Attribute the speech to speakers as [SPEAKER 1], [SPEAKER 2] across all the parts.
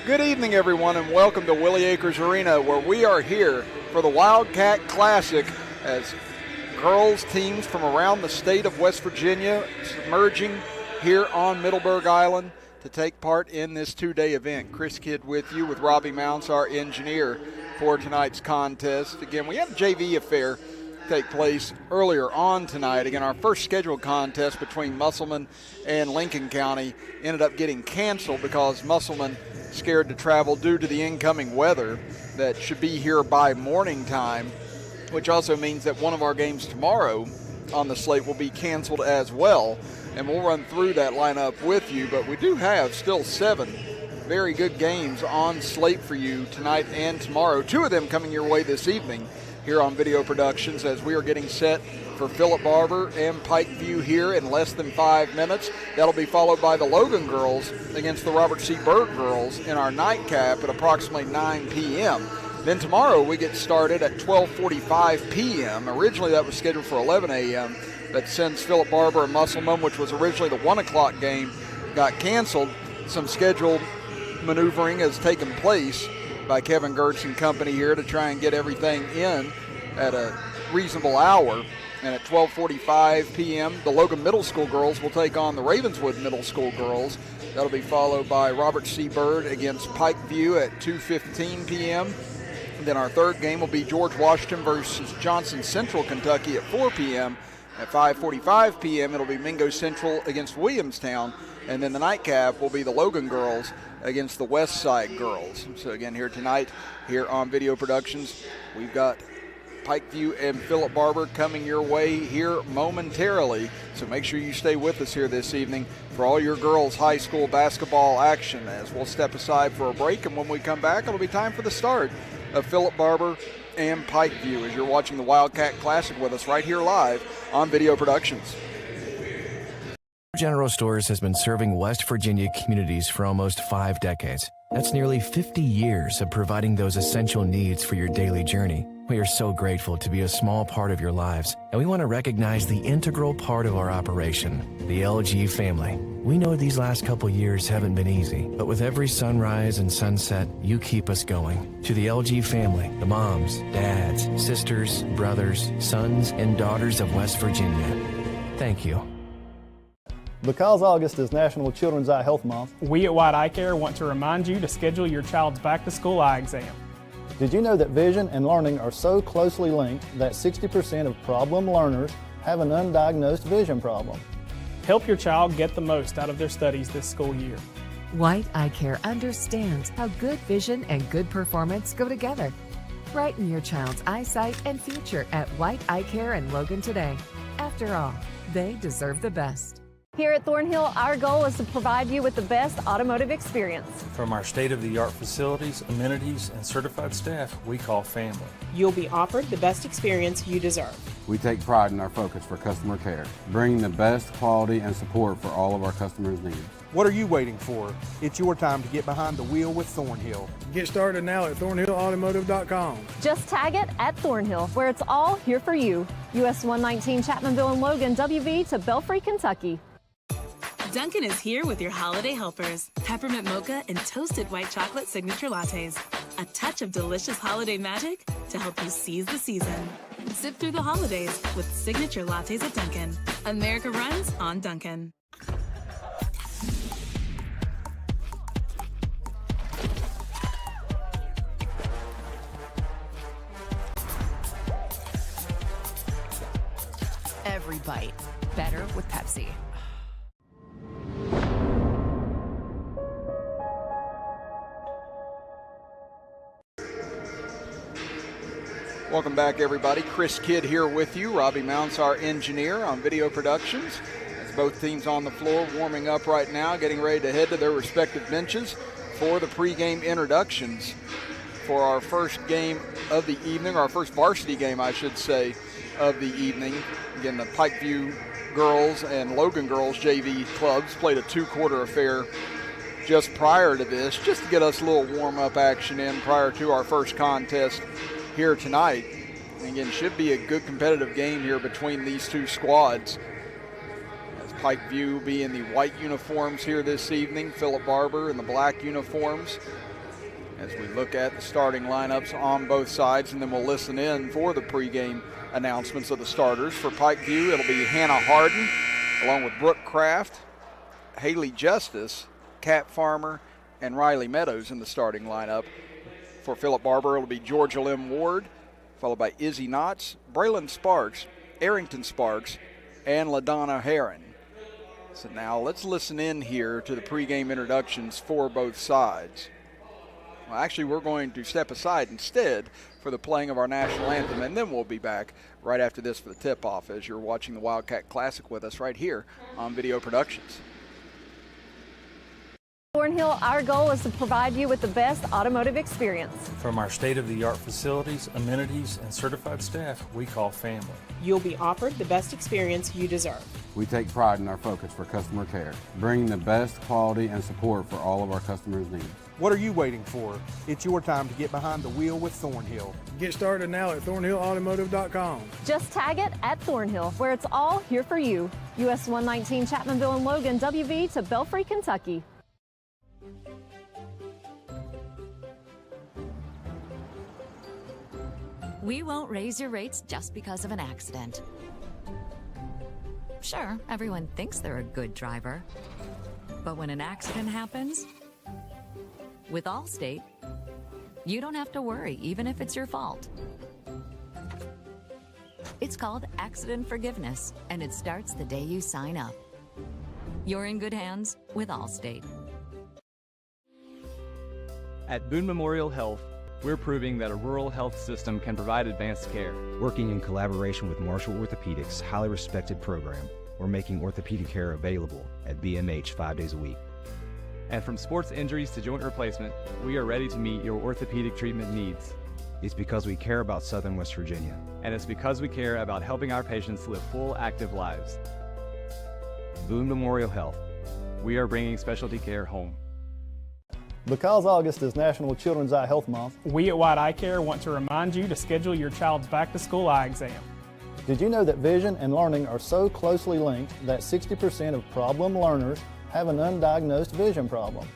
[SPEAKER 1] Good evening, everyone, and welcome to Willie Acres Arena, where we are here for the WILDCAT Classic as girls teams from around the state of West Virginia merging here on Middleburg Island to take part in this two-day event. Chris Kidd with you with Robbie Mounts, our engineer for tonight's contest. Again, we had a JV affair take place earlier on tonight. Again, our first scheduled contest between Musselman and Lincoln County ended up getting canceled because Musselman scared to travel due to the incoming weather that should be here by morning time, which also means that one of our games tomorrow on the slate will be canceled as well, and we'll run through that lineup with you. But we do have still 7 very good games on slate for you tonight and tomorrow, 2 of them coming your way this evening here on Video Productions as we are getting set for Philip Barbour and Pikeview here in less than 5 minutes. That'll be followed by the Logan girls against the Robert C. Byrd girls in our nightcap at approximately 9 p.m. Then tomorrow we get started at 12:45 p.m. Originally that was scheduled for 11 a.m., but since Philip Barbour and Musselman, which was originally the 1 o'clock game, got canceled, some scheduled maneuvering has taken place by Kevin Gertz and company here to try and get everything in at a reasonable hour. And at 12:45 p.m., the Logan Middle School girls will take on the Ravenswood Middle School girls. That'll be followed by Robert C. Byrd against Pikeview at 2:15 p.m. And then our third game will be George Washington versus Johnson Central Kentucky at 4 p.m. At 5:45 p.m., it'll be Mingo Central against Williamstown. And then the nightcap will be the Logan girls against the West Side girls. So again, here tonight, here on Video Productions, we've got Pikeview and Philip Barbour coming your way here momentarily. So make sure you stay with us here this evening for all your girls high school basketball action as we'll step aside for a break. And when we come back, it'll be time for the start of Philip Barbour and Pikeview as you're watching the WILDCAT Classic with us right here live on Video Productions.
[SPEAKER 2] General Stores has been serving West Virginia communities for almost 5 decades. That's nearly 50 years of providing those essential needs for your daily journey. We are so grateful to be a small part of your lives, and we want to recognize the integral part of our operation, the LG family. We know these last couple years haven't been easy, but with every sunrise and sunset, you keep us going. To the LG family, the moms, dads, sisters, brothers, sons, and daughters of West Virginia, thank you.
[SPEAKER 3] Because August is National Children's Eye Health Month,
[SPEAKER 4] we at White Eye Care want to remind you to schedule your child's back-to-school eye exam.
[SPEAKER 3] did you know that vision and learning are so closely linked that 60% of problem learners have an undiagnosed vision problem?
[SPEAKER 4] Help your child get the most out of their studies this school year.
[SPEAKER 5] White Eye Care understands how good vision and good performance go together. Brighten your child's eyesight and future at White Eye Care in Logan today. After all, they deserve the best.
[SPEAKER 6] Here at Thornhill, our goal is to provide you with the best automotive experience.
[SPEAKER 7] From our state-of-the-art facilities, amenities, and certified staff we call family.
[SPEAKER 8] You'll be offered the best experience you deserve.
[SPEAKER 9] We take pride in our focus for customer care, bringing the best quality and support for all of our customers' needs.
[SPEAKER 10] What are you waiting for? It's your time to get behind the wheel with Thornhill.
[SPEAKER 11] Get started now at thornhillautomotive.com.
[SPEAKER 6] Just tag it at Thornhill, where it's all here for you. US 119 Chapmanville and Logan, WV to Belfry, Kentucky.
[SPEAKER 12] Dunkin' is here with your holiday helpers. Peppermint mocha and toasted white chocolate signature lattes. A touch of delicious holiday magic to help you seize the season. Sip through the holidays with signature lattes at Dunkin'. America runs on Dunkin'.
[SPEAKER 5] Every bite better with Pepsi.
[SPEAKER 1] Welcome back, everybody. Chris Kidd here with you. Robbie Mounts, our engineer on Video Productions. As both teams on the floor warming up right now, getting ready to head to their respective benches for the pregame introductions for our first game of the evening, or our first varsity game, I should say, of the evening. Again, the Pikeview girls and Logan girls JV clubs played a 2-quarter affair just prior to this, just to get us a little warm-up action in prior to our first contest here tonight. And again, should be a good competitive game here between these two squads. As Pikeview be in the white uniforms here this evening, Philip Barbour in the black uniforms. as we look at the starting lineups on both sides, and then we'll listen in for the pregame announcements of the starters. For Pikeview, it'll be Hannah Harden, along with Brooke Kraft, Haley Justice, Kat Farmer, and Riley Meadows in the starting lineup. For Philip Barbour, it'll be Georgia Lim Ward, followed by Izzy Knotts, Braylon Sparks, Arrington Sparks, and LaDonna Herron. So now let's listen in here to the pregame introductions for both sides. Well, actually, we're going to step aside instead for the playing of our national anthem, and then we'll be back right after this for the tip-off as you're watching the Wildcat Classic with us right here on Video Productions.
[SPEAKER 6] Thornhill, our goal is to provide you with the best automotive experience.
[SPEAKER 7] From our state-of-the-art facilities, amenities, and certified staff we call family.
[SPEAKER 8] You'll be offered the best experience you deserve.
[SPEAKER 9] We take pride in our focus for customer care, bringing the best quality and support for all of our customers' needs.
[SPEAKER 10] What are you waiting for? It's your time to get behind the wheel with Thornhill.
[SPEAKER 11] Get started now at thornhillautomotive.com.
[SPEAKER 6] Just tag it at Thornhill, where it's all here for you. US 119 Chapmanville and Logan, WV to Belfry, Kentucky.
[SPEAKER 13] We won't raise your rates just because of an accident. Sure, everyone thinks they're a good driver. But when an accident happens, with Allstate, you don't have to worry, even if it's your fault. It's called accident forgiveness, and it starts the day you sign up. You're in good hands with Allstate.
[SPEAKER 14] At Boone Memorial Health, we're proving that a rural health system can provide advanced care.
[SPEAKER 15] Working in collaboration with Marshall Orthopedics' highly respected program, we're making orthopedic care available at BMH 5 days a week.
[SPEAKER 14] And from sports injuries to joint replacement, we are ready to meet your orthopedic treatment needs.
[SPEAKER 15] It's because we care about Southern West Virginia.
[SPEAKER 14] And it's because we care about helping our patients live full, active lives.
[SPEAKER 15] Boone Memorial Health.
[SPEAKER 14] We are bringing specialty care home.
[SPEAKER 3] Because August is National Children's Eye Health Month,
[SPEAKER 4] we at White Eye Care want to remind you to schedule your child's back-to-school eye exam.
[SPEAKER 3] Did you know that vision and learning are so closely linked that 60% of problem learners have an undiagnosed vision problem?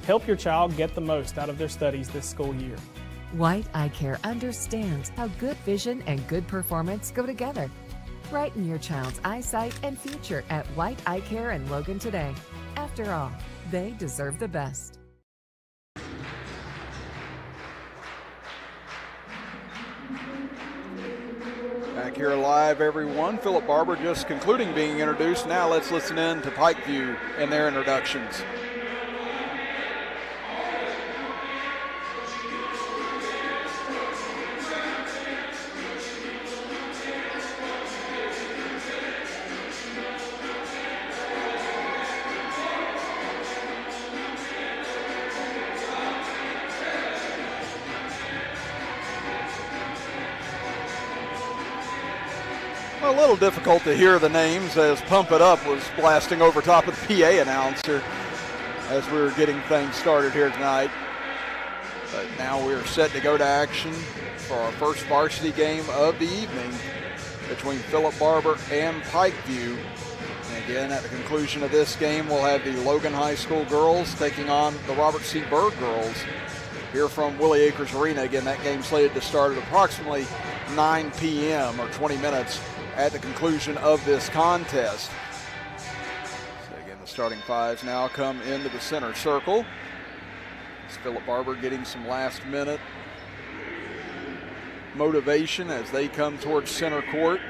[SPEAKER 4] Help your child get the most out of their studies this school year.
[SPEAKER 5] White Eye Care understands how good vision and good performance go together. Brighten your child's eyesight and future at White Eye Care and Logan today. After all, they deserve the best.
[SPEAKER 1] Back here live, everyone. Philip Barbour just concluding being introduced. Now let's listen in to Pikeview and their introductions. A little difficult to hear the names as Pump It Up was blasting over top of the PA announcer as we were getting things started here tonight. But now we're set to go to action for our first varsity game of the evening between Philip Barbour and Pikeview. And again, at the conclusion of this game, we'll have the Logan High School girls taking on the Robert C. Berg girls here from Willie Acres Arena. Again, that game slated to start at approximately 9 p.m. or 20 minutes at the conclusion of this contest. So again, the starting fives now come into the center circle. It's Philip Barbour getting some last minute motivation as they come towards center court.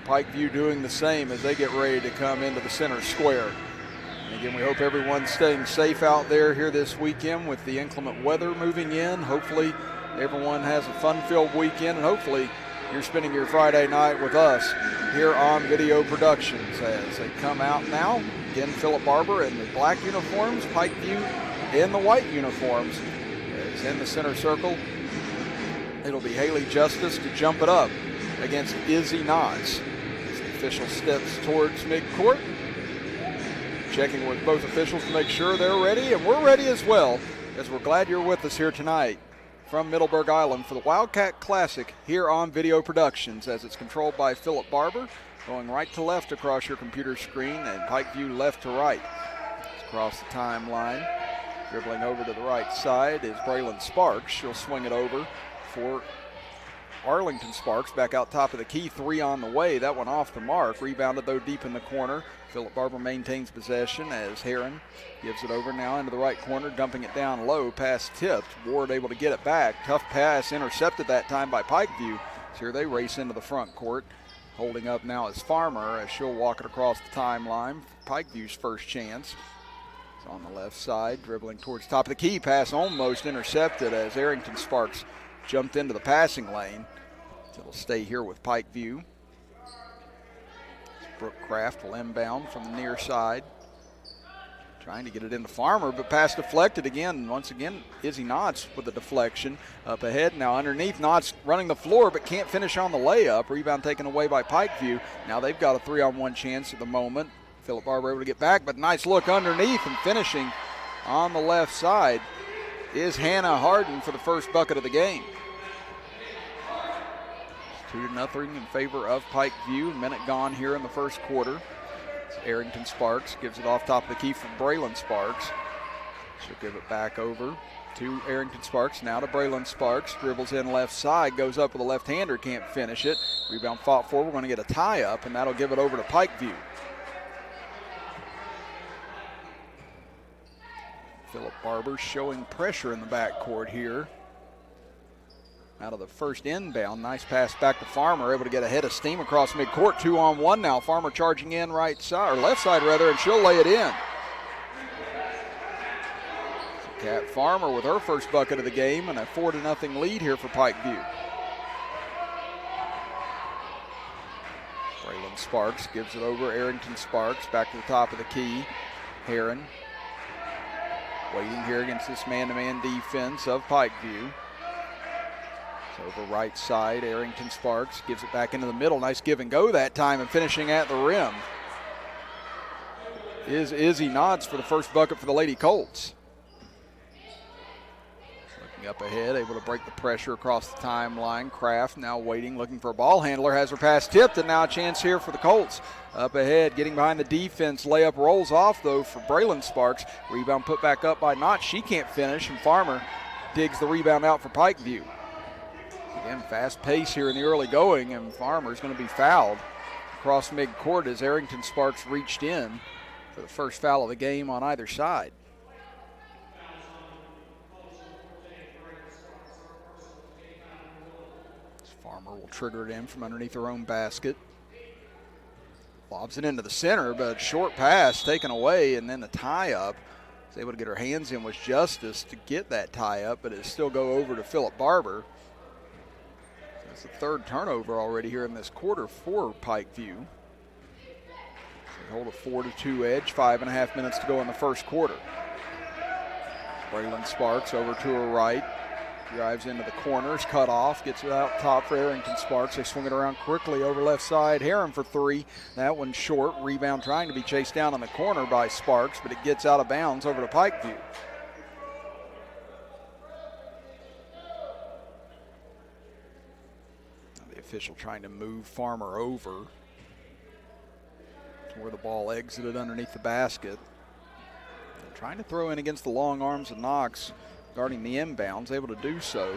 [SPEAKER 1] Pikeview doing the same as they get ready to come into the center square. And again, we hope everyone's staying safe out there here this weekend with the inclement weather moving in. Hopefully everyone has a fun-filled weekend, and hopefully you're spending your Friday night with us here on Video Productions as they come out now. Again, Philip Barbour in the black uniforms, Pikeview in the white uniforms. It's in the center circle. It'll be Haley Justice to jump it up against Izzy Knotts. As the official steps towards midcourt, checking with both officials to make sure they're ready, and we're ready as well, as we're glad you're with us here tonight from Middleburg Island for the Wildcat Classic here on Video Productions, as it's controlled by Philip Barbour, going right to left across your computer screen, and Pikeview left to right. It's across the timeline. Dribbling over to the right side is Braylon Sparks. She'll swing it over for Arlington Sparks. Back out top of the key, 3 on the way. That one off the mark. Rebounded, though, deep in the corner. Philip Barbour maintains possession as Heron gives it over now into the right corner, dumping it down low. Pass tipped. Ward able to get it back. Tough pass intercepted that time by Pikeview. So here they race into the front court. Holding up now is Farmer as she'll walk it across the timeline. Pikeview's first chance. It's on the left side, dribbling towards top of the key. Pass almost intercepted as Arrington Sparks jumped into the passing lane. It'll stay here with Pikeview. Brooke Kraft will inbound from the near side. Trying to get it into Farmer, but pass deflected again. Once again, Izzy Knotts with the deflection. Up ahead now underneath. Knotts running the floor, but can't finish on the layup. Rebound taken away by Pikeview. Now they've got a 3-on-1 chance at the moment. Philip Barbour able to get back, but nice look underneath, and finishing on the left side is Hannah Harden for the first bucket of the game. 2-0 in favor of Pikeview. A minute gone here in the first quarter. Arrington Sparks gives it off top of the key from Braylon Sparks. She'll give it back over to Arrington Sparks. Now to Braylon Sparks. Dribbles in left side. Goes up with a left-hander. Can't finish it. Rebound fought for. We're going to get a tie-up, and that'll give it over to Pikeview. Philip Barbour showing pressure in the backcourt here. Out of the first inbound, nice pass back to Farmer, able to get a head of steam across midcourt. 2-on-1 now. Farmer charging in right side, or left side rather, and she'll lay it in. So Kat Farmer with her first bucket of the game, and a 4-0 lead here for Pikeview. Braylon Sparks gives it over. Arrington Sparks back to the top of the key. Heron waiting here against this man-to-man defense of Pikeview. Over right side, Arrington Sparks gives it back into the middle. Nice give and go that time, and finishing at the rim is Izzy Knotts for the first bucket for the Lady Colts. Looking up ahead, able to break the pressure across the timeline. Kraft now waiting, looking for a ball handler. Has her pass tipped, and now a chance here for the Colts. Up ahead, getting behind the defense. Layup rolls off, though, for Braylon Sparks. Rebound put back up by Knotts. She can't finish, and Farmer digs the rebound out for Pikeview. Again, fast pace here in the early going, and Farmer's going to be fouled across midcourt as Arrington Sparks reached in for the first foul of the game on either side. Farmer will trigger it in from underneath her own basket. Lobs it into the center, but short pass taken away, and then the tie-up. Was able to get her hands in with Justice to get that tie-up, but it still go over to Philip Barbour. It's the third turnover already here in this quarter for Pikeview. They hold a 4-2 edge, 5.5 minutes to go in the first quarter. Braylon Sparks over to her right. Drives into the corners, cut off, gets it out top for Arrington Sparks. They swing it around quickly over left side. Heron for 3. That one's short. Rebound trying to be chased down in the corner by Sparks, but it gets out of bounds over to Pikeview. Official trying to move Farmer over to where the ball exited underneath the basket. And trying to throw in against the long arms of Knox, guarding the inbounds, able to do so.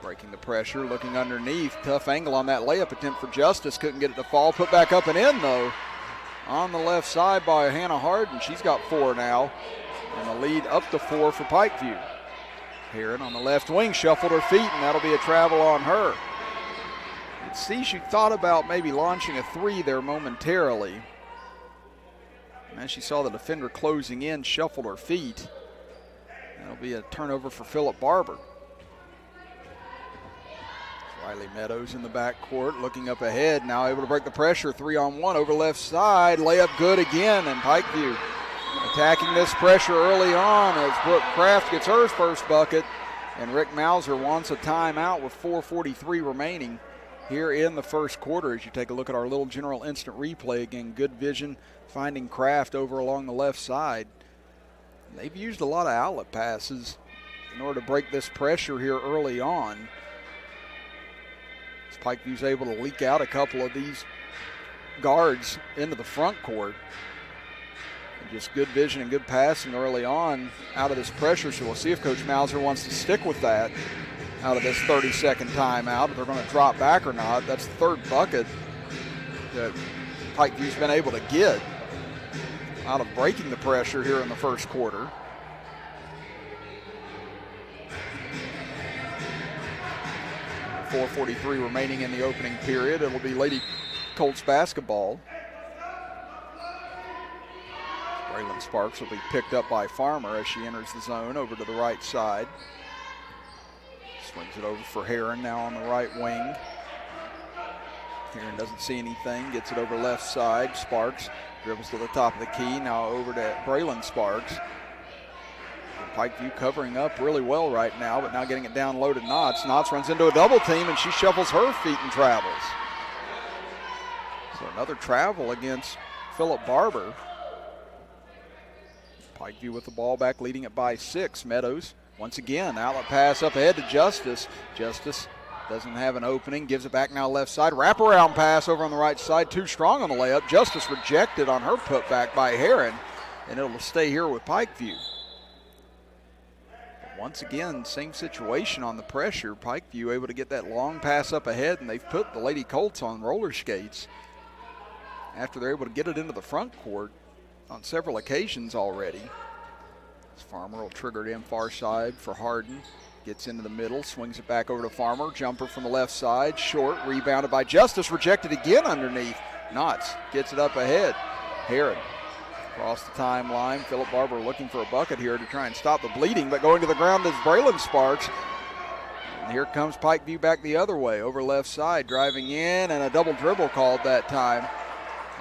[SPEAKER 1] Breaking the pressure, looking underneath. Tough angle on that layup attempt for Justice. Couldn't get it to fall. Put back up and in, though, on the left side by Hannah Harden. She's got 4 now, and the lead up to 4 for Pikeview. Heron on the left wing shuffled her feet, and that'll be a travel on her. See, she thought about maybe launching a 3 there momentarily. And as she saw the defender closing in, shuffled her feet. That'll be a turnover for Philip Barbour. Riley Meadows in the backcourt, looking up ahead, now able to break the pressure. 3-on-1 over left side, layup good again, and Pikeview attacking this pressure early on as Brooke Kraft gets her first bucket, and Rick Mauser wants a timeout with 4:43 remaining here in the first quarter. As you take a look at our little general instant replay again, good vision finding Kraft over along the left side. They've used a lot of outlet passes in order to break this pressure here early on. As Pikeview's able to leak out a couple of these guards into the front court. Just good vision and good passing early on out of this pressure, so we'll see if Coach Mauser wants to stick with that out of this 30-second timeout, if they're going to drop back or not. That's the third bucket that Pikeview's been able to get out of breaking the pressure here in the first quarter. .443 remaining in the opening period. It'll be Lady Colts basketball. Braylon Sparks will be picked up by Farmer as she enters the zone over to the right side. Swings it over for Heron now on the right wing. Heron doesn't see anything, gets it over left side. Sparks dribbles to the top of the key, now over to Braylon Sparks. Pikeview covering up really well right now, but now getting it down low to Knotts. Knotts runs into a double team and she shuffles her feet and travels. So another travel against Philip Barbour. Pikeview with the ball back, leading it by 6. Meadows, once again, outlet pass up ahead to Justice. Justice doesn't have an opening, gives it back now left side. Wraparound pass over on the right side, too strong on the layup. Justice rejected on her putback by Heron, and it'll stay here with Pikeview. But once again, same situation on the pressure. Pikeview able to get that long pass up ahead, and they've put the Lady Colts on roller skates after they're able to get it into the front court on several occasions already. Farmer will trigger it in far side for Harden. Gets into the middle, swings it back over to Farmer. Jumper from the left side, short, rebounded by Justice, rejected again underneath. Knotts gets it up ahead. Heron across the timeline. Philip Barbour looking for a bucket here to try and stop the bleeding, but going to the ground is Braylon Sparks. And here comes Pikeview back the other way, over left side, driving in, and a double dribble called that time,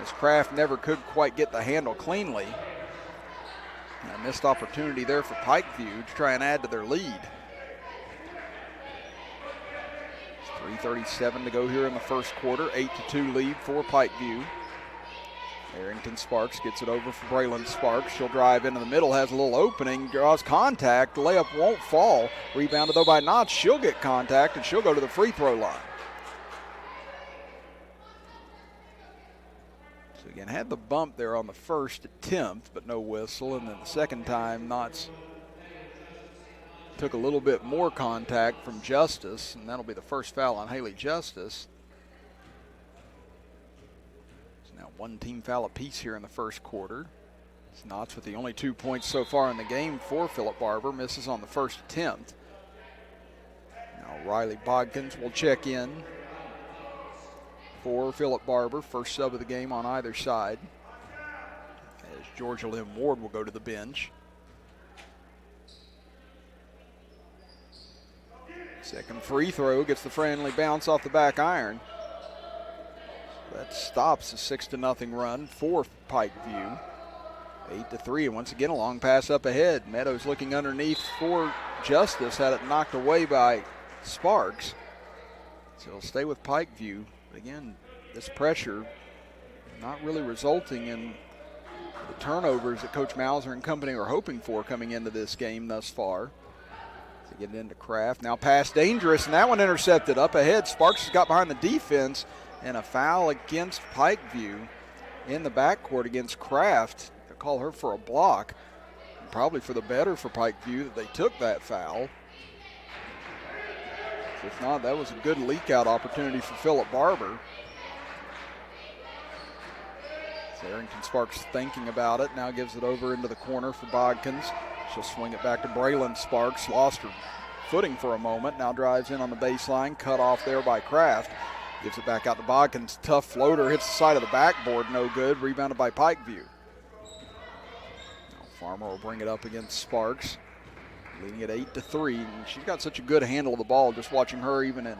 [SPEAKER 1] as Kraft never could quite get the handle cleanly. And a missed opportunity there for Pikeview to try and add to their lead. 3:37 to go here in the first quarter. 8-2 lead for Pikeview. Arrington Sparks gets it over for Braylon Sparks. She'll drive into the middle, has a little opening, draws contact. The layup won't fall. Rebounded though by Knotts. She'll get contact and she'll go to the free throw line. So again, had the bump there on the first attempt, but no whistle. And then the second time, Knotts took a little bit more contact from Justice, and that'll be the first foul on Haley Justice. It's now one team foul apiece here in the first quarter. It's Knotts with the only 2 points so far in the game for Philip Barbour. Misses on the first attempt. Now Riley Bodkins will check in for Philip Barbour. First sub of the game on either side, as Georgia Lynn Ward will go to the bench. Second free throw, gets the friendly bounce off the back iron. That stops a 6-0 run for Pikeview. 8-3, and once again a long pass up ahead. Meadows looking underneath for Justice, had it knocked away by Sparks. So he'll stay with Pikeview. But again, this pressure not really resulting in the turnovers that Coach Mauser and company are hoping for coming into this game thus far. To get it into Kraft. Now pass dangerous, and that one intercepted up ahead. Sparks has got behind the defense, and a foul against Pikeview in the backcourt against Kraft. They'll call her for a block. And probably for the better for Pikeview that they took that foul. If not, that was a good leak out opportunity for Philip Barbour. Arrington Sparks thinking about it, now gives it over into the corner for Bodkins. She'll swing it back to Braylon Sparks, lost her footing for a moment, now drives in on the baseline, cut off there by Kraft. Gives it back out to Bodkins, tough floater, hits the side of the backboard, no good, rebounded by Pikeview. Now Farmer will bring it up against Sparks, leading at 8-3, and she's got such a good handle of the ball, just watching her even in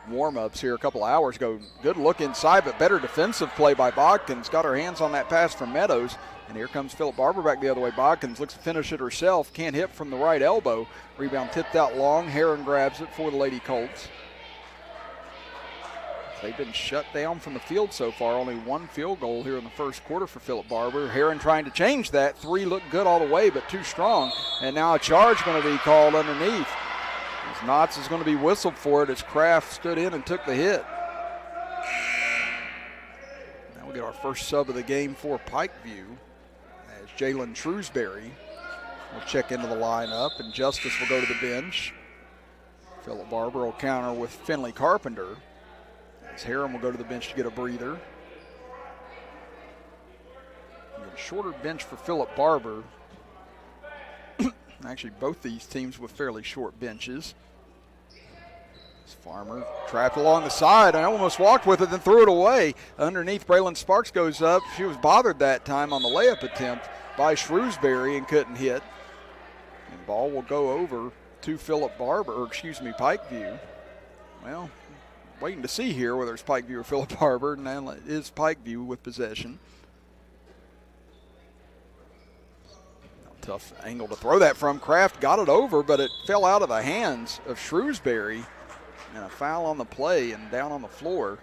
[SPEAKER 1] warm-ups here a couple hours ago. Good look inside, but better defensive play by Bodkins. Got her hands on that pass from Meadows, and here comes Philip Barbour back the other way. Bodkins looks to finish it herself, can't hit from the right elbow. Rebound tipped out long. Heron grabs it for the Lady Colts. They've been shut down from the field so far. Only one field goal here in the first quarter for Philip Barbour. Heron trying to change that. Three looked good all the way, but too strong. And now a charge going to be called underneath. Knotts is going to be whistled for it as Kraft stood in and took the hit. Now we get our first sub of the game for Pikeview, as as Jalen Shrewsbury will check into the lineup, and Justice will go to the bench. Philip Barbour will counter with Finley Carpenter, as Harron will go to the bench to get a breather. A shorter bench for Philip Barbour. Actually, both these teams with fairly short benches. Farmer trapped along the side. I almost walked with it, then threw it away. Underneath, Braylon Sparks goes up. She was bothered that time on the layup attempt by Shrewsbury and couldn't hit. And ball will go over to Pikeview. Well, waiting to see here whether it's Pikeview or Philip Barbour. Now it is Pikeview with possession. Tough angle to throw that from. Kraft got it over, but it fell out of the hands of Shrewsbury. And a foul on the play and down on the floor.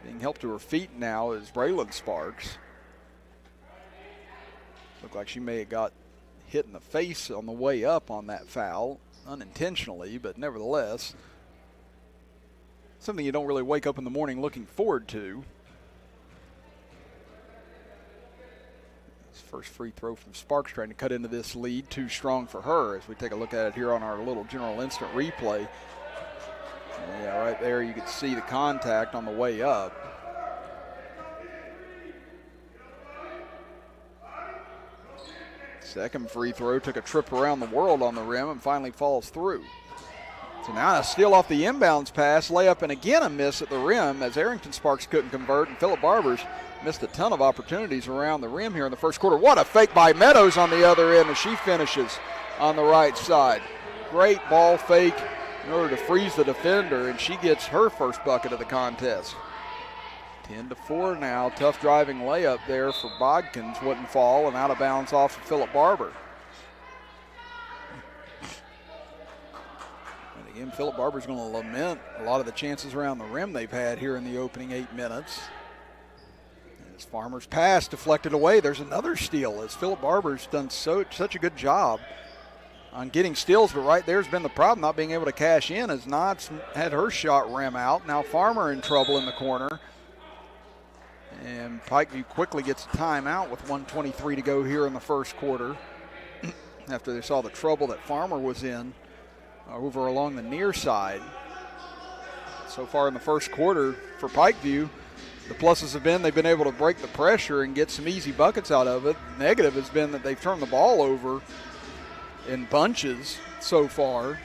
[SPEAKER 1] Being helped to her feet now is Braylon Sparks. Looked like she may have got hit in the face on the way up on that foul, unintentionally, but nevertheless, something you don't really wake up in the morning looking forward to. First free throw from Sparks, trying to cut into this lead. Too strong for her as we take a look at it here on our little general instant replay. Yeah, right there you can see the contact on the way up. Second free throw took a trip around the world on the rim and finally falls through. So now a steal off the inbounds pass, layup, and again a miss at the rim as Arrington Sparks couldn't convert, and Philip Barbour's missed a ton of opportunities around the rim here in the first quarter. What a fake by Meadows on the other end as she finishes on the right side. Great ball fake in order to freeze the defender, and she gets her first bucket of the contest. 10-4 now. Tough driving layup there for Bodkins. Wouldn't fall, and out of bounds off of Philip Barbour. And again, Philip Barbour's going to lament a lot of the chances around the rim they've had here in the opening 8 minutes. As Farmer's pass deflected away, there's another steal as Philip Barbour's done such a good job on getting steals, but right there's been the problem, not being able to cash in as Knotts had her shot rim out. Now Farmer in trouble in the corner. And Pikeview quickly gets a timeout with 1:23 to go here in the first quarter after they saw the trouble that Farmer was in over along the near side. So far in the first quarter for Pikeview, the pluses have been they've been able to break the pressure and get some easy buckets out of it. The negative has been that they've turned the ball over in bunches so far.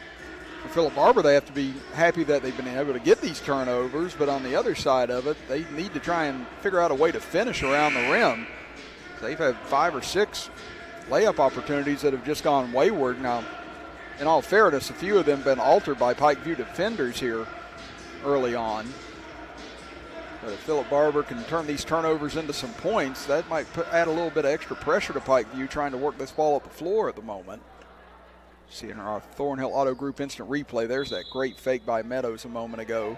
[SPEAKER 1] For Philip Barbour, they have to be happy that they've been able to get these turnovers, but on the other side of it, they need to try and figure out a way to finish around the rim. They've had 5 or 6 layup opportunities that have just gone wayward. Now, in all fairness, a few of them have been altered by Pikeview defenders here early on. But if Philip Barbour can turn these turnovers into some points, that might add a little bit of extra pressure to Pikeview trying to work this ball up the floor at the moment. See in our Thornhill Auto Group instant replay, there's that great fake by Meadows a moment ago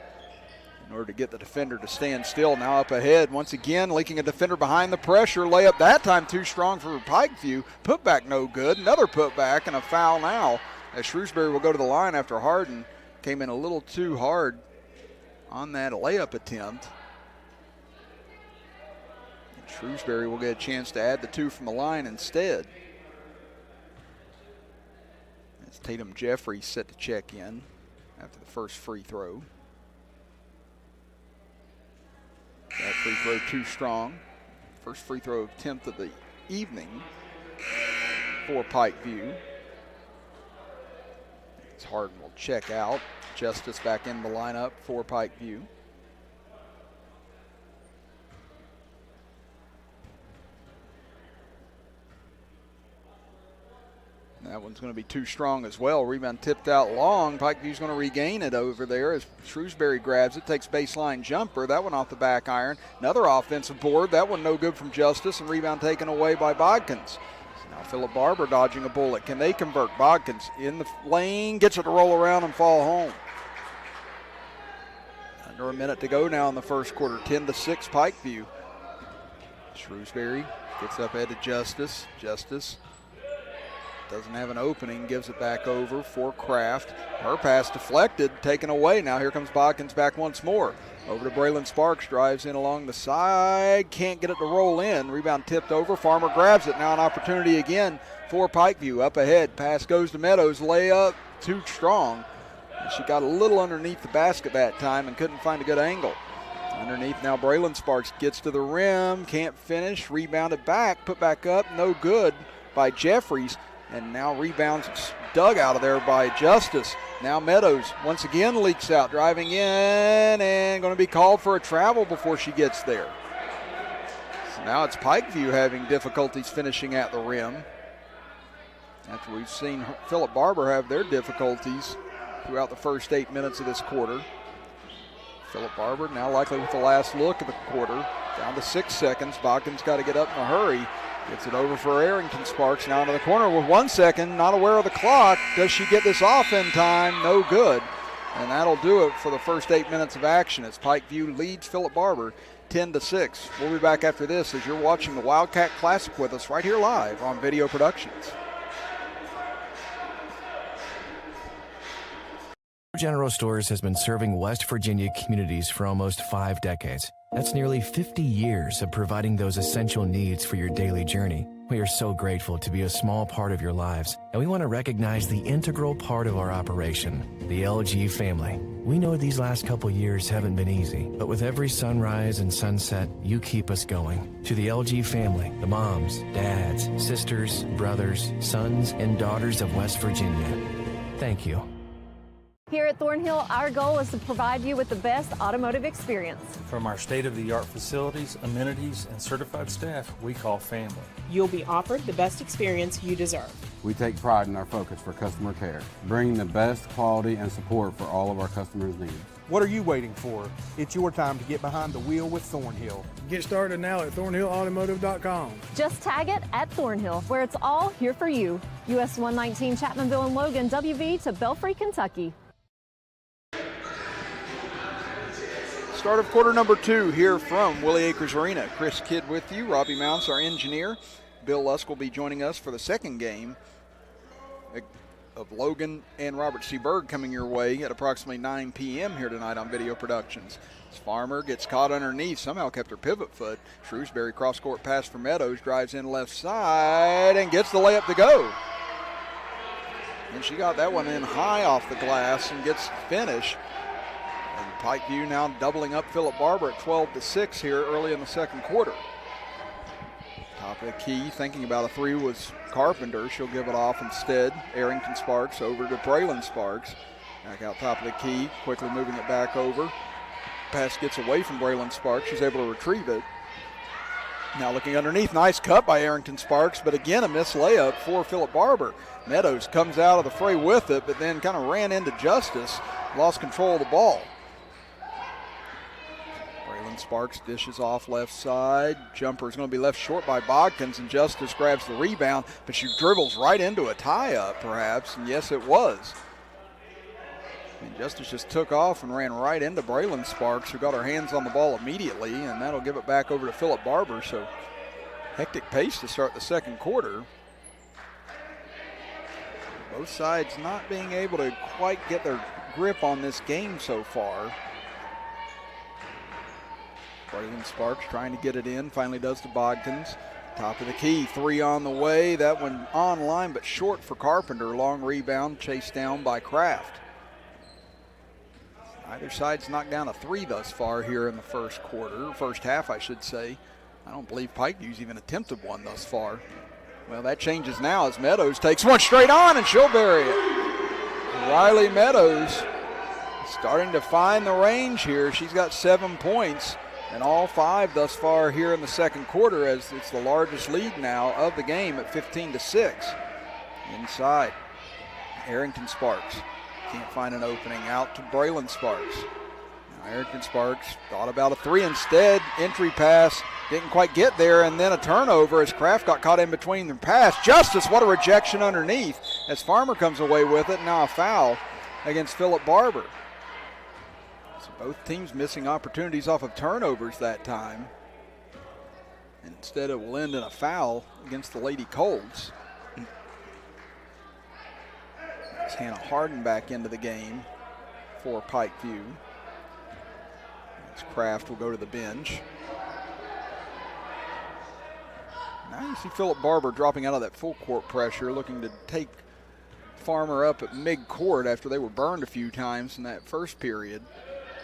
[SPEAKER 1] in order to get the defender to stand still. Now up ahead, once again, leaking a defender behind the pressure. Layup that time too strong for Pikeview. Putback no good. Another putback and a foul now as Shrewsbury will go to the line after Harden came in a little too hard on that layup attempt. And Shrewsbury will get a chance to add the 2 from the line instead. Tatum Jeffries set to check in after the first free throw. That free throw too strong. First free throw attempt of the evening for Pikeview. As Harden will check out. Justice back in the lineup for Pikeview. That one's going to be too strong as well. Rebound tipped out long. Pikeview's going to regain it over there as Shrewsbury grabs it, takes baseline jumper. That one off the back iron. Another offensive board. That one no good from Justice, and rebound taken away by Bodkins. Now Philip Barbour dodging a bullet. Can they convert? Bodkins in the lane, gets it to roll around and fall home. Under a minute to go now in the first quarter. 10-6 Pikeview. Shrewsbury gets up ahead to Justice. Justice Doesn't have an opening, gives it back over for Kraft. Her pass deflected, taken away. Now here comes Bodkins back once more. Over to Braylon Sparks, drives in along the side, can't get it to roll in. Rebound tipped over, Farmer grabs it. Now an opportunity again for Pikeview. Up ahead, pass goes to Meadows, layup too strong. She got a little underneath the basket that time and couldn't find a good angle. Underneath now, Braylon Sparks gets to the rim, can't finish, rebounded back, put back up, no good by Jeffries. And now rebounds dug out of there by Justice. Now Meadows once again leaks out, driving in and going to be called for a travel before she gets there. So now it's Pikeview having difficulties finishing at the rim, after we've seen Philip Barbour have their difficulties throughout the first 8 minutes of this quarter. Philip Barbour now likely with the last look of the quarter. Down to 6 seconds. Bodkins got to get up in a hurry. Gets it over for Arrington Sparks. Now into the corner with 1 second. Not aware of the clock. Does she get this off in time? No good. And that'll do it for the first 8 minutes of action as Pikeview leads Philip Barbour 10-6. We'll be back after this as you're watching the Wildcat Classic with us right here live on Video Productions.
[SPEAKER 2] General Stores has been serving West Virginia communities for almost 5 decades. That's nearly 50 years of providing those essential needs for your daily journey. We are so grateful to be a small part of your lives, and we want to recognize the integral part of our operation, the LG family. We know these last couple years haven't been easy, but with every sunrise and sunset, you keep us going. To the LG family, the moms, dads, sisters, brothers, sons, and daughters of West Virginia, thank you.
[SPEAKER 6] Here at Thornhill, our goal is to provide you with the best automotive experience.
[SPEAKER 7] From our state-of-the-art facilities, amenities, and certified staff we call family.
[SPEAKER 8] You'll be offered the best experience you deserve.
[SPEAKER 9] We take pride in our focus for customer care, bringing the best quality and support for all of our customers' needs.
[SPEAKER 10] What are you waiting for? It's your time to get behind the wheel with Thornhill.
[SPEAKER 11] Get started now at thornhillautomotive.com.
[SPEAKER 6] Just tag it at Thornhill, where it's all here for you. US 119 Chapmanville and Logan, WV to Belfry, Kentucky.
[SPEAKER 1] Start of quarter number 2 here from Willie Acres Arena. Chris Kidd with you, Robbie Mounts, our engineer. Bill Lusk will be joining us for the second game of Logan and Robert C. Berg coming your way at approximately 9 p.m. here tonight on Video Productions. As Farmer gets caught underneath, somehow kept her pivot foot. Shrewsbury cross-court pass for Meadows, drives in left side and gets the layup to go. And she got that one in high off the glass and gets the finish. And Pikeview now doubling up Philip Barbour at 12-6 here early in the second quarter. Top of the key, thinking about a three was Carpenter. She'll give it off instead. Arrington Sparks over to Braylon Sparks. Back out top of the key, quickly moving it back over. Pass gets away from Braylon Sparks. She's able to retrieve it. Now looking underneath, nice cut by Arrington Sparks, but again a missed layup for Philip Barbour. Meadows comes out of the fray with it, but then kind of ran into Justice, lost control of the ball. Braylon Sparks dishes off left side. Jumper is going to be left short by Bodkins, and Justice grabs the rebound, but she dribbles right into a tie-up perhaps, and yes it was. And Justice just took off and ran right into Braylon Sparks, who got her hands on the ball immediately, and that'll give it back over to Philip Barbour. So hectic pace to start the second quarter. Both sides not being able to quite get their grip on this game so far. Braylon Sparks trying to get it in, finally does to Bodkins. Top of the key, three on the way. That one on line but short for Carpenter. Long rebound chased down by Kraft. Either side's knocked down a three thus far here in the first quarter, first half I should say. I don't believe Pikeview's even attempted one thus far. Well, that changes now as Meadows takes one straight on and she'll bury it. Riley Meadows starting to find the range here. She's got 7 points and all 5 thus far here in the second quarter, as it's the largest lead now of the game at 15-6. Inside, Arrington Sparks. Can't find an opening, out to Braylon Sparks. Now Arrington Sparks thought about a three instead. Entry pass, didn't quite get there, and then a turnover as Kraft got caught in between the pass. Justice, what a rejection underneath as Farmer comes away with it. Now a foul against Philip Barbour. So both teams missing opportunities off of turnovers that time. And instead it will end in a foul against the Lady Colts. It's Hannah Harden back into the game for Pikeview. As Kraft will go to the bench. Now you see Philip Barbour dropping out of that full court pressure, looking to take Farmer up at mid-court after they were burned a few times in that first period.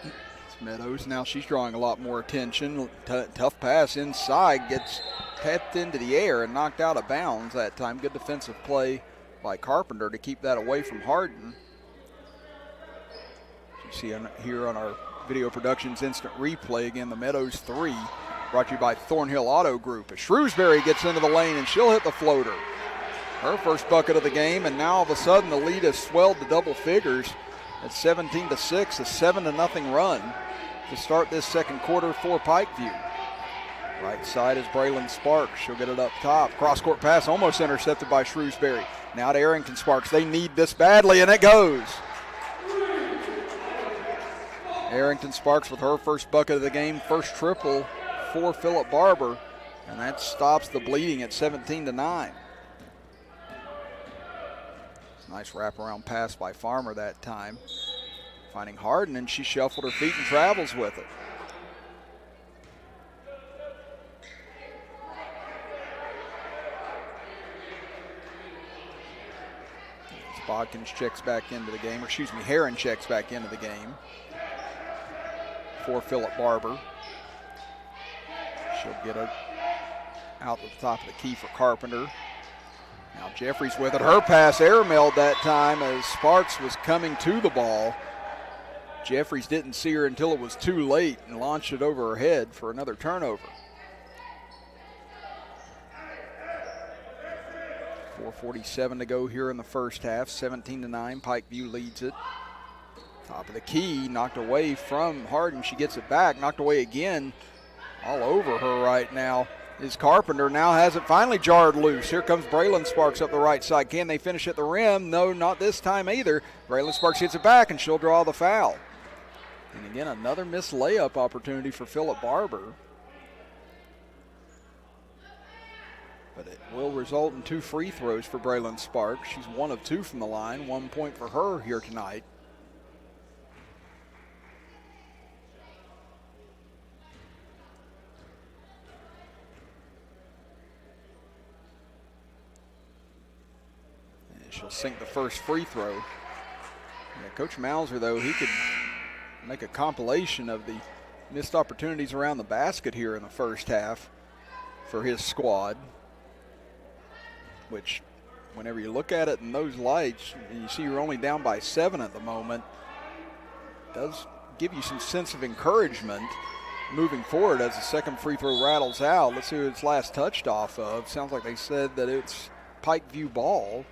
[SPEAKER 1] It's Meadows. Now she's drawing a lot more attention. Tough pass inside, gets pepped into the air and knocked out of bounds that time. Good defensive play by Carpenter to keep that away from Harden. You see here on our Video Productions instant replay, again, the Meadows 3, brought to you by Thornhill Auto Group. As Shrewsbury gets into the lane, and she'll hit the floater. Her first bucket of the game, and now all of a sudden the lead has swelled to double figures at 17-6, a 7-0 run to start this second quarter for Pikeview. Right side is Braylon Sparks. She'll get it up top. Cross-court pass almost intercepted by Shrewsbury. Now to Arrington Sparks. They need this badly, and it goes. Arrington Sparks with her first bucket of the game, first triple for Philip Barbour, and that stops the bleeding at 17-9. Nice wraparound pass by Farmer that time. Finding Harden, and she shuffled her feet and travels with it. Bodkins checks back into the game, or excuse me, Heron checks back into the game for Philip Barbour. She'll get it out to the top of the key for Carpenter. Now Jeffries with it. Her pass air-mailed that time as Sparks was coming to the ball. Jeffries didn't see her until it was too late and launched it over her head for another turnover. 4:47 to go here in the first half. 17-9. Pikeview leads it. Top of the key, knocked away from Harden. She gets it back, knocked away again. All over her right now is Carpenter. Now has it finally jarred loose. Here comes Braylon Sparks up the right side. Can they finish at the rim? No, not this time either. Braylon Sparks gets it back, and she'll draw the foul. And again, another missed layup opportunity for Philip Barbour. But it will result in 2 free throws for Braylon Sparks. She's 1 of 2 from the line. 1 point for her here tonight. She'll sink the first free throw. Yeah, Coach Mauser, though, he could make a compilation of the missed opportunities around the basket here in the first half for his squad, which whenever you look at it in those lights and you see you're only down by 7 at the moment, does give you some sense of encouragement moving forward as the second free throw rattles out. Let's see who it's last touched off of. Sounds like they said that it's Pikeview ball.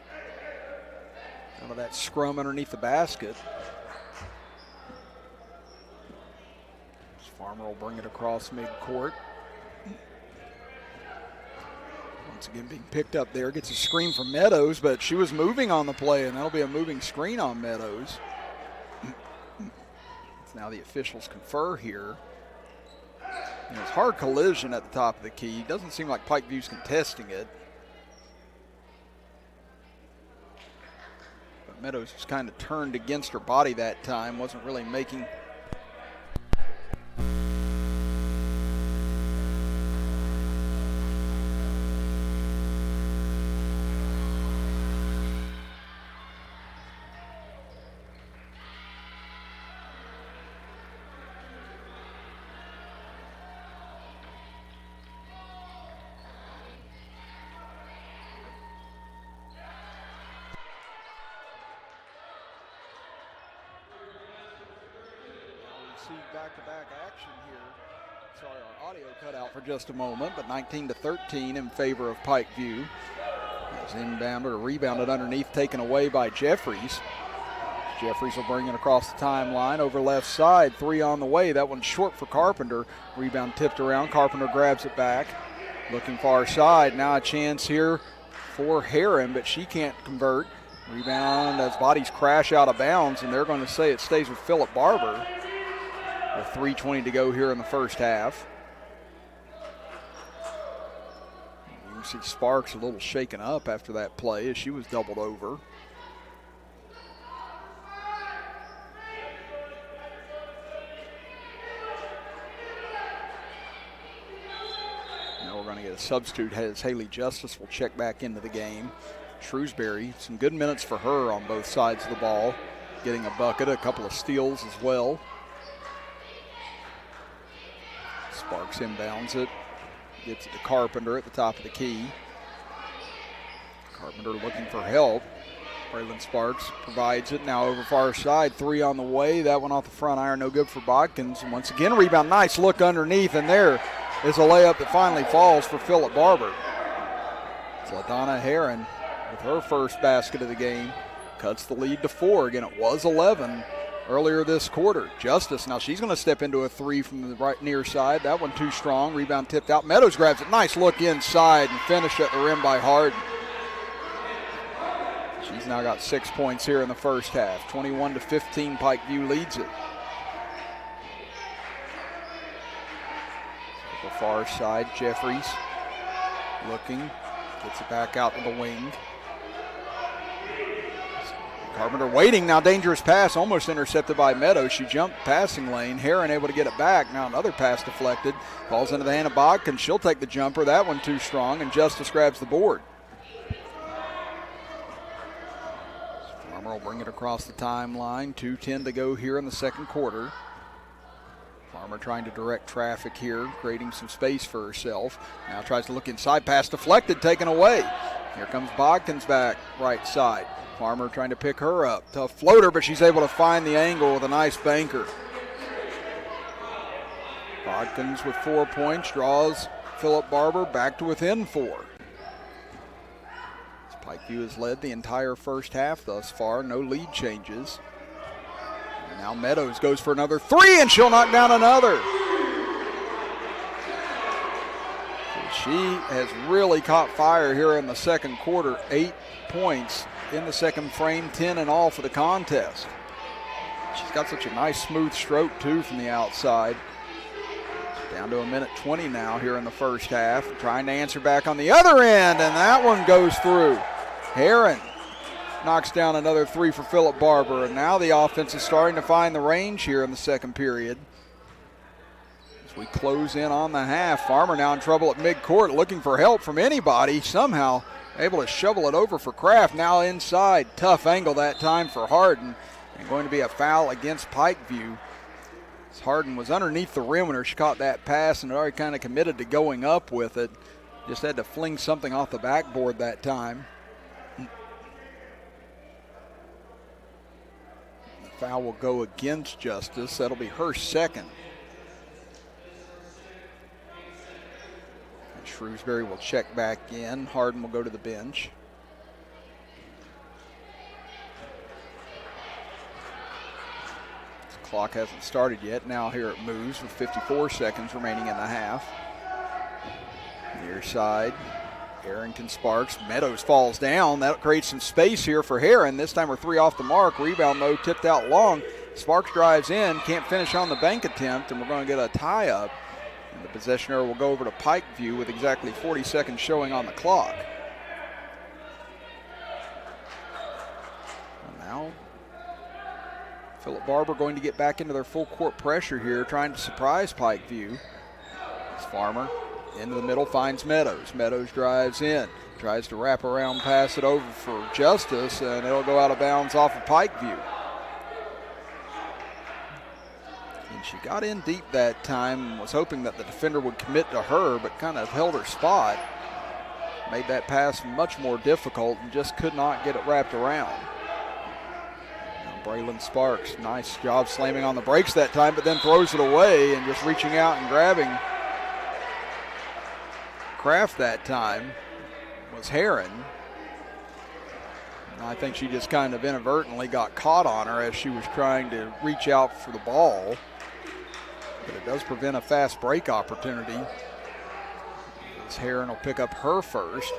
[SPEAKER 1] Out of that scrum underneath the basket. Farmer will bring it across midcourt. Once again being picked up there. Gets a screen from Meadows, but she was moving on the play, and that'll be a moving screen on Meadows. Now the officials confer here. And it's hard collision at the top of the key. Doesn't seem like Pikeview's contesting it. Meadows was kind of turned against her body that time, wasn't really making. Back-to-back action here. Sorry, our audio cut out for just a moment, but 19-13 in favor of Pikeview. As inbounded or rebounded underneath, taken away by Jeffries. Jeffries will bring it across the timeline over left side. 3 on the way. That one's short for Carpenter. Rebound tipped around. Carpenter grabs it back. Looking far side. Now a chance here for Heron, but she can't convert. Rebound as bodies crash out of bounds, and they're going to say it stays with Philip Barbour. With 3:20 to go here in the first half. You can see Sparks a little shaken up after that play as she was doubled over. going to get a substitute as Haley Justice will check back into the game. Shrewsbury, some good minutes for her on both sides of the ball, getting a bucket, a couple of steals as well. Sparks inbounds it, gets it to Carpenter at the top of the key. Carpenter looking for help. Braylon Sparks provides it, now over far side, 3 on the way. That one off the front iron, no good for Bodkins. And once again, rebound, nice look underneath, and there is a layup that finally falls for Phillip Barbour. It's LaDonna Herron with her first basket of the game, cuts the lead to 4. Again, it was 11 earlier this quarter. Justice, now she's going to step into a 3 from the right near side. That one too strong, rebound tipped out. Meadows grabs it, nice look inside and finish at the rim by Harden. She's now got 6 points here in the first half. 21-15, Pikeview leads it. The far side, Jeffries looking, gets it back out to the wing. Carpenter waiting, now dangerous pass, almost intercepted by Meadows. She jumped passing lane. Herron able to get it back. Now another pass deflected. Falls into the hand of Bodkins. She'll take the jumper. That one too strong, and Justice grabs the board. Farmer will bring it across the timeline. 2:10 to go here in the second quarter. Farmer trying to direct traffic here, creating some space for herself. Now tries to look inside, pass deflected, taken away. Here comes Bodkins back, right side. Farmer trying to pick her up. Tough floater, but she's able to find the angle with a nice banker. Bodkins with 4 points, draws Phillip Barbour back to within 4. Pikeview has led the entire first half thus far, no lead changes. And now Meadows goes for another 3, and she'll knock down another. She has really caught fire here in the second quarter. 8 points in the second frame, 10 in all for the contest. She's got such a nice smooth stroke too from the outside. Down to 1:20 now here in the first half. Trying to answer back on the other end, and that one goes through. Herron knocks down another 3 for Phillip Barbour, and now the offense is starting to find the range here in the second period. As we close in on the half, Farmer now in trouble at midcourt, looking for help from anybody. Somehow able to shovel it over for Kraft. Now inside, tough angle that time for Harden, and going to be a foul against Pikeview. Harden was underneath the rim when she caught that pass and had already kind of committed to going up with it. Just had to fling something off the backboard that time. The foul will go against Justice. That'll be her second. And Shrewsbury will check back in. Harden will go to the bench. Clock hasn't started yet. Now here it moves with 54 seconds remaining in the half. Near side, Arrington Sparks. Meadows falls down. That creates some space here for Herron. This time her 3 off the mark. Rebound though tipped out long. Sparks drives in, can't finish on the bank attempt, and we're going to get a tie up. And the possession error will go over to Pikeview with exactly 40 seconds showing on the clock. And now Phillip Barbour going to get back into their full court pressure here, trying to surprise Pikeview. As Farmer into the middle finds Meadows. Meadows drives in, tries to wrap around, pass it over for Justice, and it'll go out of bounds off of Pikeview. And she got in deep that time, was hoping that the defender would commit to her, but kind of held her spot. Made that pass much more difficult and just could not get it wrapped around. Braylon Sparks, nice job slamming on the brakes that time, but then throws it away and just reaching out and grabbing Kraft that time was Herron. And I think she just kind of inadvertently got caught on her as she was trying to reach out for the ball. But it does prevent a fast break opportunity. As Herron will pick up her first.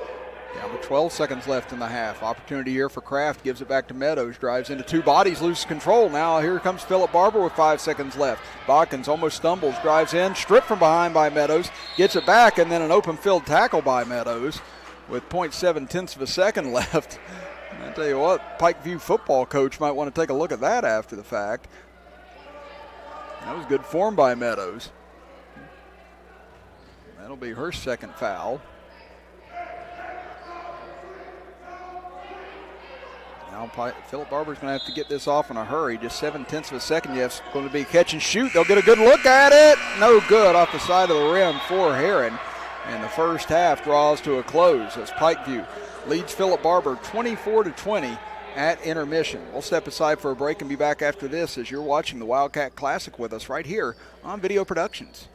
[SPEAKER 1] Down to 12 seconds left in the half. Opportunity here for Kraft. Gives it back to Meadows. Drives into 2 bodies. Loses control. Now here comes Phillip Barbour with 5 seconds left. Bodkins almost stumbles. Drives in. Stripped from behind by Meadows. Gets it back. And then an open field tackle by Meadows with 0.7 of a second left. And I tell you what, Pikeview football coach might want to take a look at that after the fact. That was good form by Meadows. That'll be her second foul. Now Philip Barbour's going to have to get this off in a hurry. Just 7/10 of a second. Yes, going to be catch and shoot. They'll get a good look at it. No good off the side of the rim for Heron. And the first half draws to a close as Pikeview leads Philip Barbour 24-20 at intermission. We'll step aside for a break and be back after this as you're watching the Wildcat Classic with us right here on Video Productions.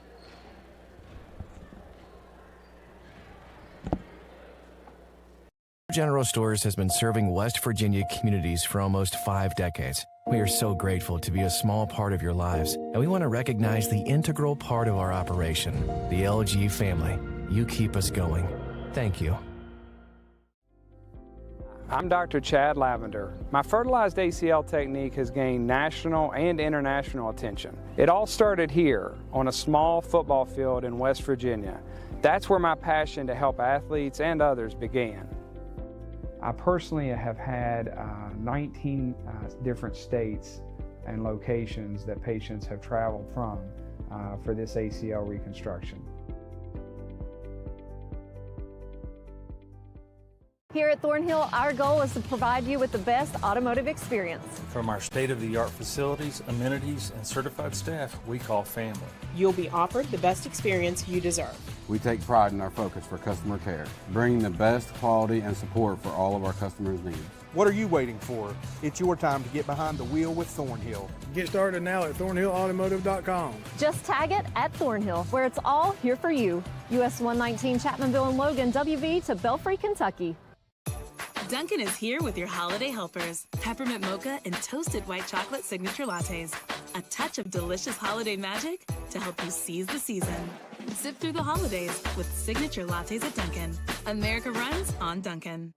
[SPEAKER 2] General Stores has been serving West Virginia communities for almost 5 decades. We are so grateful to be a small part of your lives, and we want to recognize the integral part of our operation, the LG family. You keep us going. Thank you.
[SPEAKER 16] I'm Dr. Chad Lavender. My fertilized ACL technique has gained national and international attention. It all started here on a small football field in West Virginia. That's where my passion to help athletes and others began. I personally have had 19 different states and locations that patients have traveled from for this ACL reconstruction.
[SPEAKER 6] Here at Thornhill, our goal is to provide you with the best automotive experience.
[SPEAKER 7] From our state-of-the-art facilities, amenities, and certified staff we call family.
[SPEAKER 8] You'll be offered the best experience you deserve.
[SPEAKER 9] We take pride in our focus for customer care, bringing the best quality and support for all of our customers' needs.
[SPEAKER 10] What are you waiting for? It's your time to get behind the wheel with Thornhill.
[SPEAKER 11] Get started now at thornhillautomotive.com.
[SPEAKER 6] Just tag it at Thornhill, where it's all here for you. US 119 Chapmanville and Logan, WV to Belfry, Kentucky.
[SPEAKER 12] Dunkin' is here with your holiday helpers. Peppermint mocha and toasted white chocolate signature lattes. A touch of delicious holiday magic to help you seize the season. Sip through the holidays with signature lattes at Dunkin'. America runs on Dunkin'.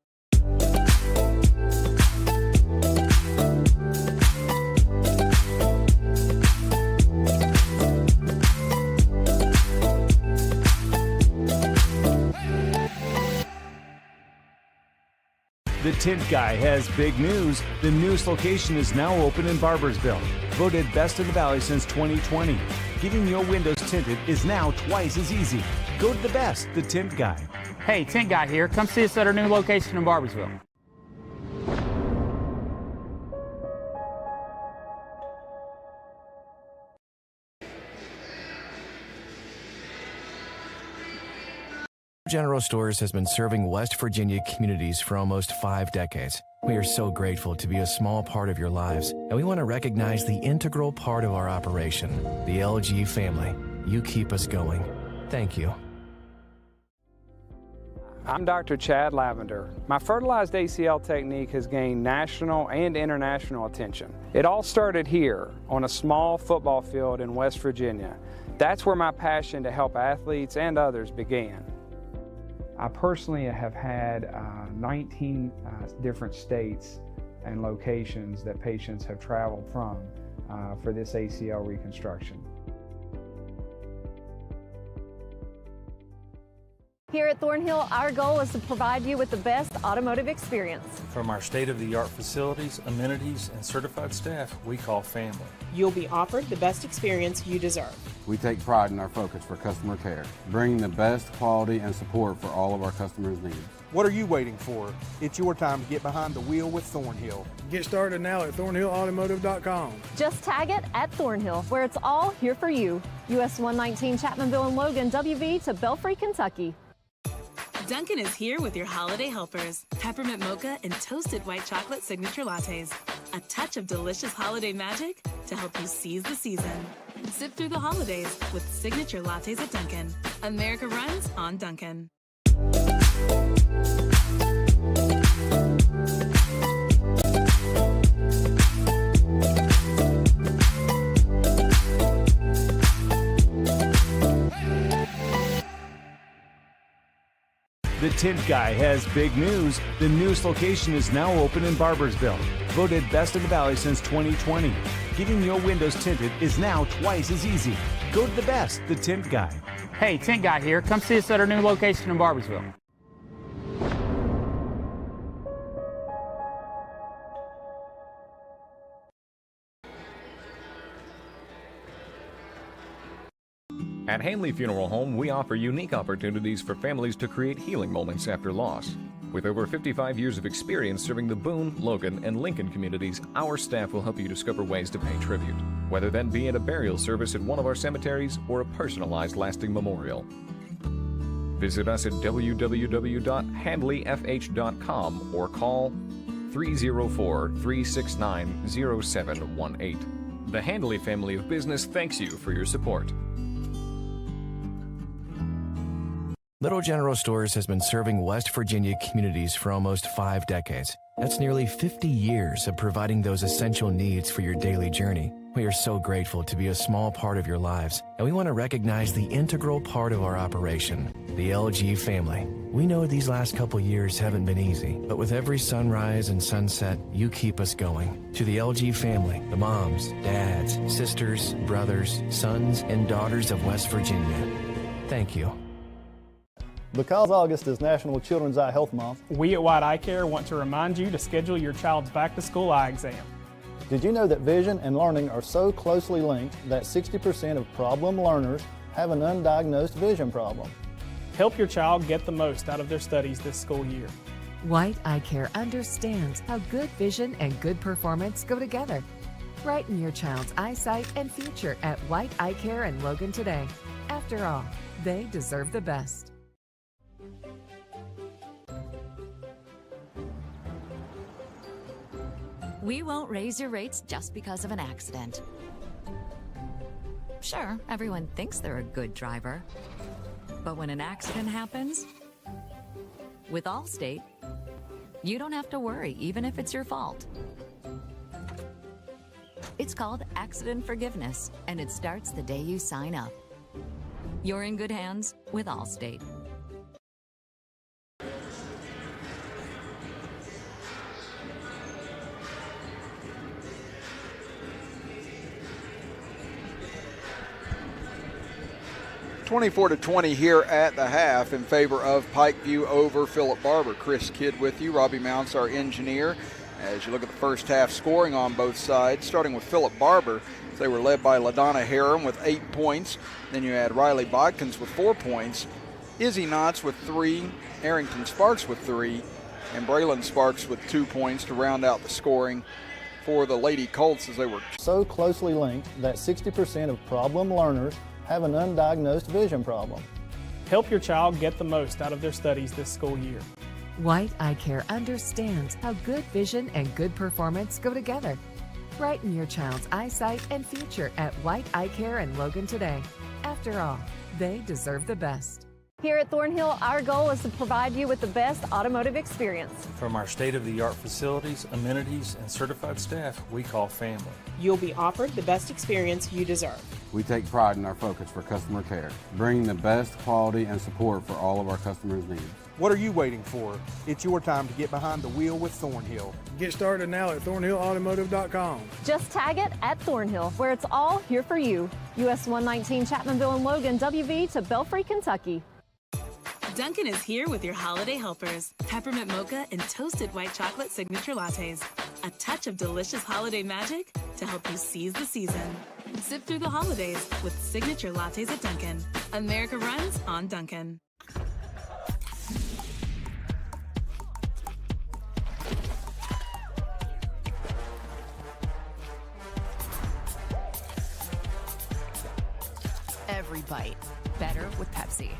[SPEAKER 17] The Tint Guy has big news. The newest location is now open in Barboursville. Voted best in the Valley since 2020. Getting your windows tinted is now twice as easy. Go to the best, The Tint Guy.
[SPEAKER 18] Hey, Tint Guy here. Come see us at our new location in Barboursville.
[SPEAKER 2] General Stores has been serving West Virginia communities for almost 5 decades. We are so grateful to be a small part of your lives, and we want to recognize the integral part of our operation, the LG family. You keep us going. Thank you.
[SPEAKER 16] I'm Dr. Chad Lavender. My fertilized ACL technique has gained national and international attention. It all started here on a small football field in West Virginia. That's where my passion to help athletes and others began. I personally have had 19 different states and locations that patients have traveled from for this ACL reconstruction.
[SPEAKER 6] Here at Thornhill, our goal is to provide you with the best automotive experience.
[SPEAKER 7] From our state-of-the-art facilities, amenities, and certified staff we call family.
[SPEAKER 8] You'll be offered the best experience you deserve.
[SPEAKER 9] We take pride in our focus for customer care, bringing the best quality and support for all of our customers' needs.
[SPEAKER 10] What are you waiting for? It's your time to get behind the wheel with Thornhill.
[SPEAKER 11] Get started now at thornhillautomotive.com.
[SPEAKER 6] Just tag it at Thornhill, where it's all here for you. US 119 Chapmanville and Logan, WV to Belfry, Kentucky.
[SPEAKER 12] Dunkin' is here with your holiday helpers. Peppermint mocha and toasted white chocolate signature lattes. A touch of delicious holiday magic to help you seize the season. Sip through the holidays with signature lattes at Dunkin'. America runs on Dunkin'.
[SPEAKER 17] The Tint Guy has big news. The newest location is now open in Barboursville. Voted best in the Valley since 2020. Getting your windows tinted is now twice as easy. Go to the best, The Tint Guy.
[SPEAKER 18] Hey, Tint Guy here. Come see us at our new location in Barboursville.
[SPEAKER 19] At At Hanley Funeral Home, we offer unique opportunities for families to create healing moments after loss. With over 55 years of experience serving the Boone, Logan, and Lincoln communities, our staff will help you discover ways to pay tribute, whether that be at a burial service at one of our cemeteries or a personalized lasting memorial. Visit us at www.handleyfh.com or call 304-369-0718. The Handley family of business thanks you for your support.
[SPEAKER 2] Little General Stores has been serving West Virginia communities for almost 5 decades. That's nearly 50 years of providing those essential needs for your daily journey. We are so grateful to be a small part of your lives, and we want to recognize the integral part of our operation, the LG family. We know these last couple years haven't been easy, but with every sunrise and sunset, you keep us going. To the LG family, the moms, dads, sisters, brothers, sons, and daughters of West Virginia, thank you.
[SPEAKER 3] Because August is National Children's Eye Health Month,
[SPEAKER 4] we at White Eye Care want to remind you to schedule your child's back-to-school eye exam.
[SPEAKER 3] Did you know that vision and learning are so closely linked that 60% of problem learners have an undiagnosed vision problem?
[SPEAKER 4] Help your child get the most out of their studies this school year.
[SPEAKER 5] White Eye Care understands how good vision and good performance go together. Brighten your child's eyesight and future at White Eye Care and Logan today. After all, they deserve the best.
[SPEAKER 13] We won't raise your rates just because of an accident. Sure, everyone thinks they're a good driver. But when an accident happens, with Allstate, you don't have to worry, even if it's your fault. It's called accident forgiveness, and it starts the day you sign up. You're in good hands with Allstate.
[SPEAKER 1] (24-20) here at the half in favor of Pikeview over Philip Barbour. Chris Kidd with you. Robbie Mounts, our engineer. As you look at the first half scoring on both sides, starting with Philip Barbour, they were led by LaDonna Harron with 8 points. Then you had Riley Bodkins with 4 points, Izzy Knotts with 3, Arrington Sparks with 3, and Braylon Sparks with 2 points to round out the scoring for the Lady Colts as they were
[SPEAKER 3] so closely linked that 60% of problem learners have an undiagnosed vision problem.
[SPEAKER 4] Help your child get the most out of their studies this school year.
[SPEAKER 5] White Eye Care understands how good vision and good performance go together. Brighten your child's eyesight and future at White Eye Care and Logan today. After all, they deserve the best.
[SPEAKER 6] Here at Thornhill, our goal is to provide you with the best automotive experience.
[SPEAKER 7] From our state-of-the-art facilities, amenities, and certified staff we call family.
[SPEAKER 8] You'll be offered the best experience you deserve.
[SPEAKER 9] We take pride in our focus for customer care, bringing the best quality and support for all of our customers' needs.
[SPEAKER 10] What are you waiting for? It's your time to get behind the wheel with Thornhill.
[SPEAKER 11] Get started now at thornhillautomotive.com.
[SPEAKER 6] Just tag it at Thornhill, where it's all here for you. US 119 Chapmanville and Logan, WV to Belfry, Kentucky.
[SPEAKER 12] Dunkin' is here with your holiday helpers. Peppermint mocha and toasted white chocolate signature lattes. A touch of delicious holiday magic to help you seize the season. Sip through the holidays with signature lattes at Dunkin'. America runs on Dunkin'.
[SPEAKER 20] Every bite better with Pepsi.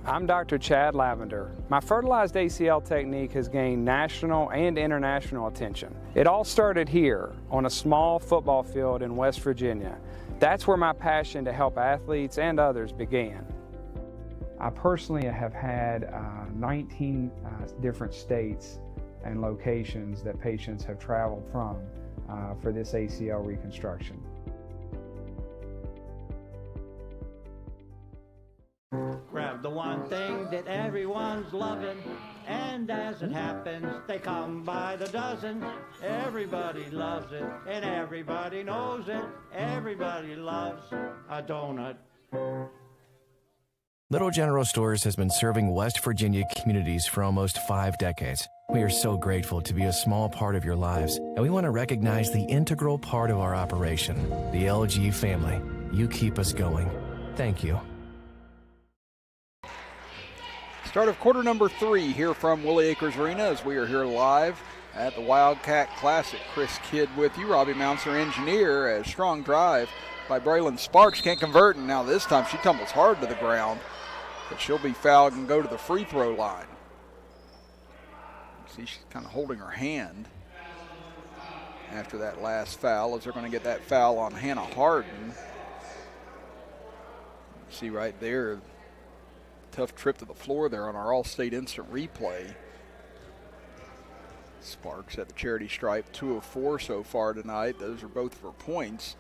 [SPEAKER 16] I'm Dr. Chad Lavender. My fertilized ACL technique has gained national and international attention. It all started here on a small football field in West Virginia. That's where my passion to help athletes and others began. I personally have had 19 different states and locations that patients have traveled from for this ACL reconstruction.
[SPEAKER 21] Grab the one thing that everyone's loving, and as it happens, they come by the dozen. Everybody loves it, and everybody knows it. Everybody loves a donut.
[SPEAKER 2] Little General Stores has been serving West Virginia communities for almost 5 decades. We are so grateful to be a small part of your lives, and we want to recognize the integral part of our operation, the LG family. You keep us going. Thank you.
[SPEAKER 1] Start of quarter number 3 here from Willie Acres Arena as we are here live at the Wildcat Classic. Chris Kidd with you, Robbie Mounts, our engineer, as strong drive by Braylon Sparks. Can't convert, and now this time she tumbles hard to the ground, but she'll be fouled and go to the free throw line. See, she's kind of holding her hand after that last foul, as they're going to get that foul on Hannah Harden. See right there, tough trip to the floor there on our All-State instant replay. Sparks at the charity stripe, 2 of 4 so far tonight. Those are both for points.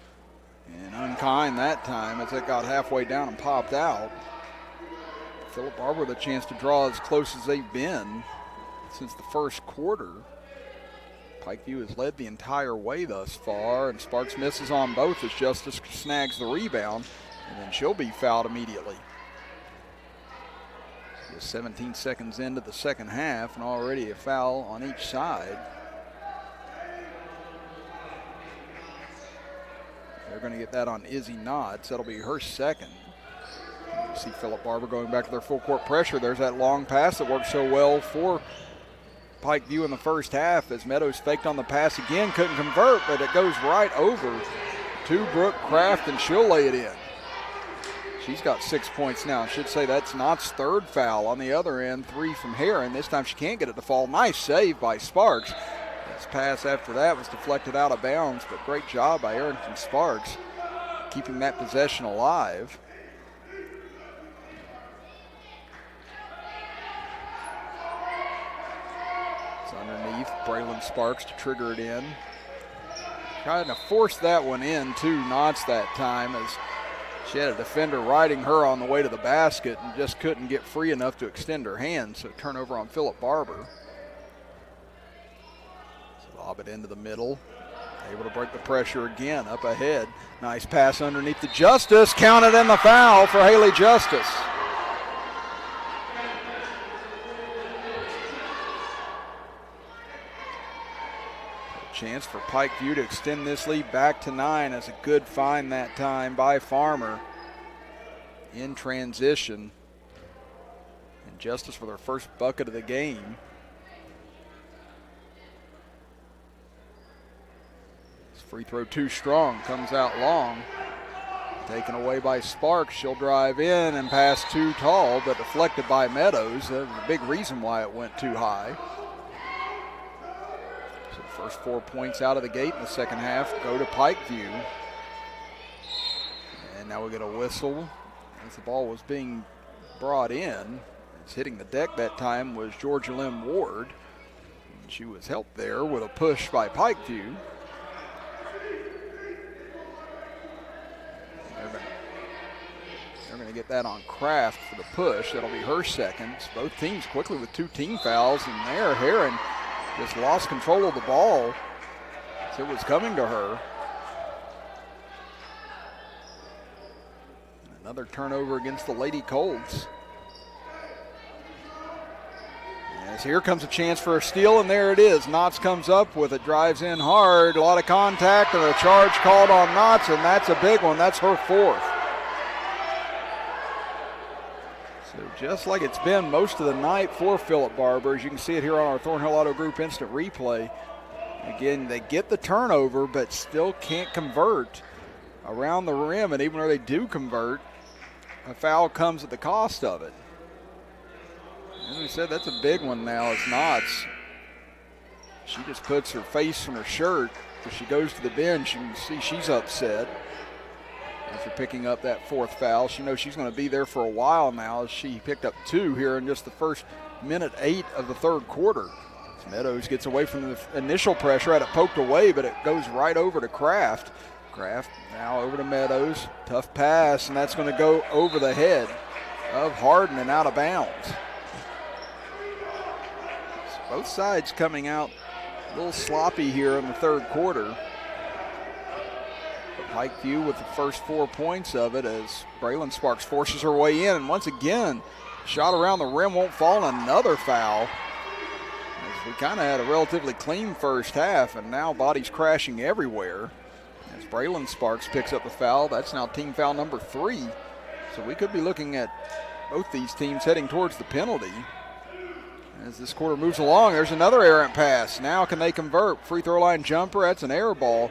[SPEAKER 1] And unkind that time as it got halfway down and popped out. Phillip Barbour with a chance to draw as close as they've been since the first quarter. Pikeview has led the entire way thus far, and Sparks misses on both as Justice snags the rebound, and then she'll be fouled immediately. Just 17 seconds into the second half, and already a foul on each side. They're going to get that on Izzy Knotts. That'll be her second. You see Phillip Barbour going back to their full court pressure. There's that long pass that worked so well for Pikeview in the first half as Meadows faked on the pass again, couldn't convert, but it goes right over to Brooke Kraft, and she'll lay it in. She's got 6 points now. I should say that's Knott's third foul. On the other end, 3 from Heron. This time she can't get it to fall. Nice save by Sparks. This pass after that was deflected out of bounds, but great job by Arrington Sparks keeping that possession alive. It's underneath Braylon Sparks to trigger it in. Trying to force that one in to Knotts that time as she had a defender riding her on the way to the basket and just couldn't get free enough to extend her hand, so turnover on Phillip Barbour. So lob it into the middle, able to break the pressure again, up ahead. Nice pass underneath to Justice, counted in the foul for Haley Justice. Chance for Pikeview to extend this lead back to 9 as a good find that time by Farmer in transition. And Justice for their first bucket of the game. This free throw too strong, comes out long. Taken away by Sparks, she'll drive in and pass too tall, but deflected by Meadows. That was a big reason why it went too high. First 4 points out of the gate in the second half go to Pikeview. And now we get a whistle as the ball was being brought in. It's hitting the deck that time was Georgia Lynn Ward. And she was helped there with a push by Pikeview. They're going to get that on Kraft for the push. That'll be her second. Both teams quickly with 2 team fouls, and there Heron just lost control of the ball as it was coming to her. Another turnover against the Lady Colts. As here comes a chance for a steal, and there it is. Knotts comes up with it, drives in hard, a lot of contact, and a charge called on Knotts, and that's a big one. That's her 4th. So just like it's been most of the night for Phillip Barbour, as you can see it here on our Thornhill Auto Group instant replay. Again, they get the turnover, but still can't convert around the rim, and even where they do convert, a foul comes at the cost of it. As we said, that's a big one now. It's Knotts. She just puts her face on her shirt as she goes to the bench. You can see she's upset after picking up that 4th foul. She knows she's going to be there for a while now as she picked up 2 here in just the first minute 8 of the third quarter. As Meadows gets away from the initial pressure, had it poked away, but it goes right over to Kraft. Kraft now over to Meadows. Tough pass, and that's going to go over the head of Harden and out of bounds. So both sides coming out a little sloppy here in the third quarter. Pikeview with the first 4 points of it as Braylon Sparks forces her way in. And once again, shot around the rim won't fall. Another foul. As we kind of had a relatively clean first half, and now bodies crashing everywhere. As Braylon Sparks picks up the foul, that's now team foul number 3. So we could be looking at both these teams heading towards the penalty. As this quarter moves along, there's another errant pass. Now can they convert? Free throw line jumper, that's an air ball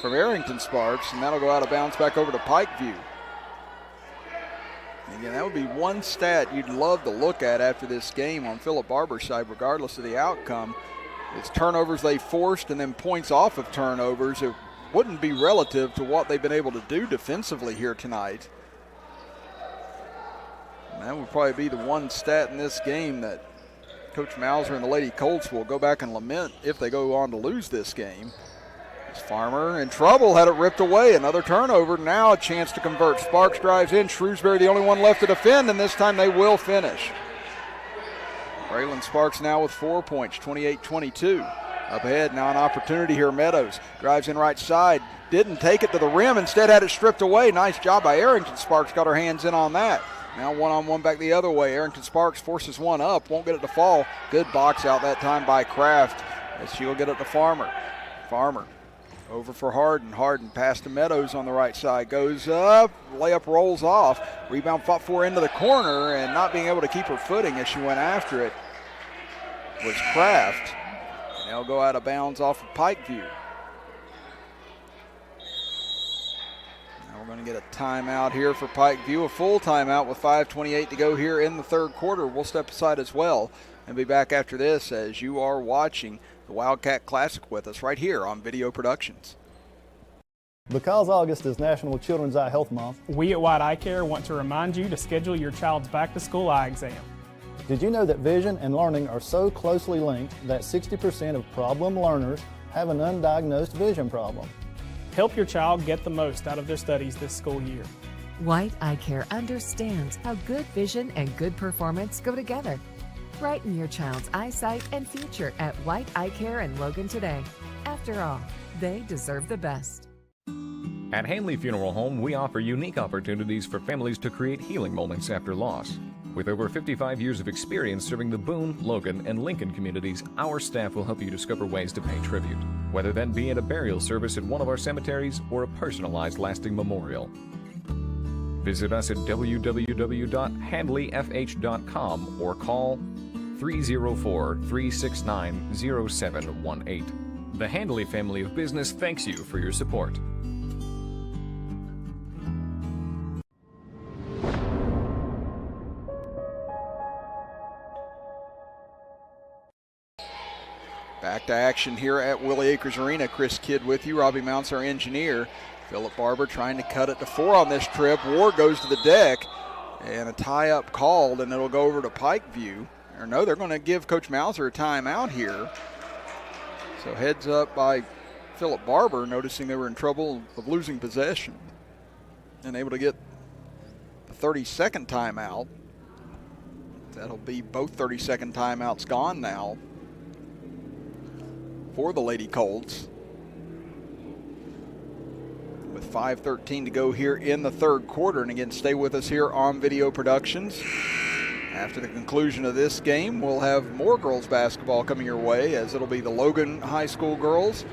[SPEAKER 1] from Arrington Sparks, and that'll go out of bounds back over to Pikeview. Again, that would be one stat you'd love to look at after this game on Philip Barbour's side, regardless of the outcome. It's turnovers they forced and then points off of turnovers. It wouldn't be relative to what they've been able to do defensively here tonight. And that would probably be the one stat in this game that Coach Mauser and the Lady Colts will go back and lament if they go on to lose this game. As Farmer in trouble, had it ripped away. Another turnover, now a chance to convert. Sparks drives in, Shrewsbury the only one left to defend, and this time they will finish. Braylon Sparks now with 4 points, 28-22. Up ahead, now an opportunity here. Meadows drives in right side, didn't take it to the rim, instead had it stripped away. Nice job by Arrington Sparks, got her hands in on that. Now one-on-one back the other way. Arrington Sparks forces one up, won't get it to fall. Good box out that time by Kraft as she'll get it to Farmer. Farmer over for Harden. Harden pass to Meadows on the right side. Goes up, layup rolls off. Rebound fought for into the corner, and not being able to keep her footing as she went after it was Kraft. And they'll go out of bounds off of Pikeview. We're going to get a timeout here for Pikeview, a full timeout with 5:28 to go here in the third quarter. We'll step aside as well and be back after this as you are watching the Wildcat Classic with us right here on Video Productions.
[SPEAKER 3] Because August is National Children's Eye Health Month,
[SPEAKER 4] we at White Eye Care want to remind you to schedule your child's back-to-school eye exam.
[SPEAKER 3] Did you know that vision and learning are so closely linked that 60% of problem learners have an undiagnosed vision problem?
[SPEAKER 4] Help your child get the most out of their studies this school year.
[SPEAKER 5] White Eye Care understands how good vision and good performance go together. Brighten your child's eyesight and future at White Eye Care and Logan today. After all, they deserve the best.
[SPEAKER 19] At Hanley Funeral Home, we offer unique opportunities for families to create healing moments after loss. With over 55 years of experience serving the Boone, Logan, and Lincoln communities, our staff will help you discover ways to pay tribute, whether that be at a burial service at one of our cemeteries or a personalized lasting memorial. Visit us at www.handleyfh.com or call 304-369-0718. The Handley family of business thanks you for your support.
[SPEAKER 1] Back to action here at Willie Acres Arena. Chris Kidd with you. Robbie Mounts, our engineer. Philip Barbour trying to cut it to 4 on this trip. Ward goes to the deck, and a tie-up called, and it'll go over to Pikeview. Or no, they're going to give Coach Mauser a timeout here. So heads up by Philip Barbour, noticing they were in trouble of losing possession, and able to get the 30-second timeout. That'll be both 30-second timeouts gone now for the Lady Colts. With 5:13 to go here in the third quarter. And again, stay with us here on Video Productions. After the conclusion of this game, we'll have more girls basketball coming your way, as it'll be the Logan High School girls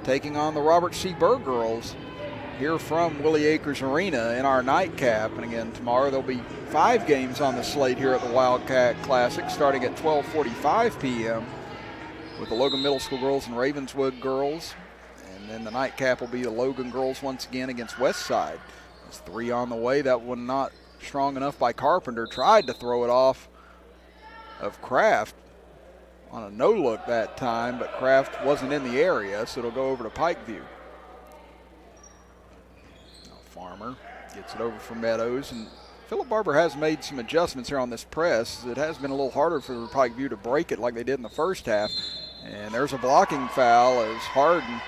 [SPEAKER 1] taking on the Robert C. Berg girls here from Willie Acres Arena in our nightcap. And again, tomorrow there'll be 5 games on the slate here at the Wildcat Classic, starting at 12:45 p.m. with the Logan Middle School girls and Ravenswood girls. And then the nightcap will be the Logan girls once again against Westside. There's 3 on the way. That one not strong enough by Carpenter. Tried to throw it off of Kraft on a no-look that time, but Kraft wasn't in the area, so it'll go over to Pikeview. Now Farmer gets it over for Meadows, and Philip Barbour has made some adjustments here on this press. It has been a little harder for Pikeview to break it like they did in the first half. And there's a blocking foul as Harden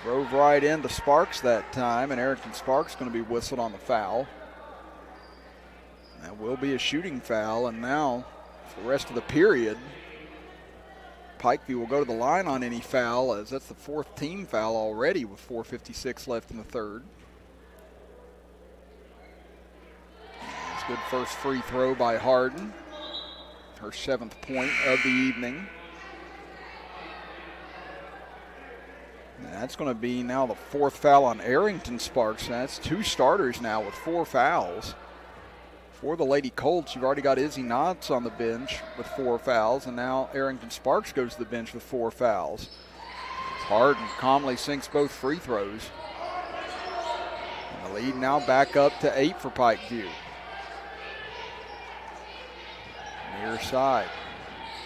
[SPEAKER 1] drove right into Sparks that time, and Arrington Sparks going to be whistled on the foul. That will be a shooting foul, and now for the rest of the period, Pikeview will go to the line on any foul, as that's the 4th team foul already with 4:56 left in the third. It's a good first free throw by Harden. Her 7th point of the evening. And that's going to be now the 4th foul on Arrington Sparks. That's 2 starters now with 4 fouls. For the Lady Colts, you've already got Izzy Knotts on the bench with 4 fouls, and now Arrington Sparks goes to the bench with 4 fouls. Harden calmly sinks both free throws. And the lead now back up to 8 for Pikeview. Near side,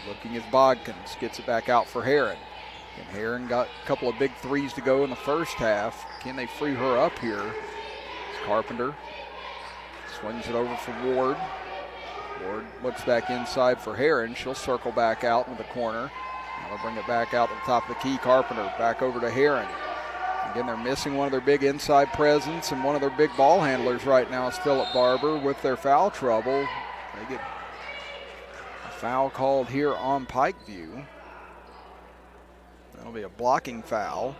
[SPEAKER 1] looking at Bodkins, gets it back out for Heron. And Heron got a couple of big threes to go in the first half. Can they free her up here? It's Carpenter. Swings it over for Ward. Ward looks back inside for Heron. She'll circle back out in the corner. Now they'll bring it back out to the top of the key. Carpenter back over to Heron. Again, they're missing one of their big inside presence, and one of their big ball handlers right now is Phillip Barbour with their foul trouble. They get a foul called here on Pikeview. That'll be a blocking foul.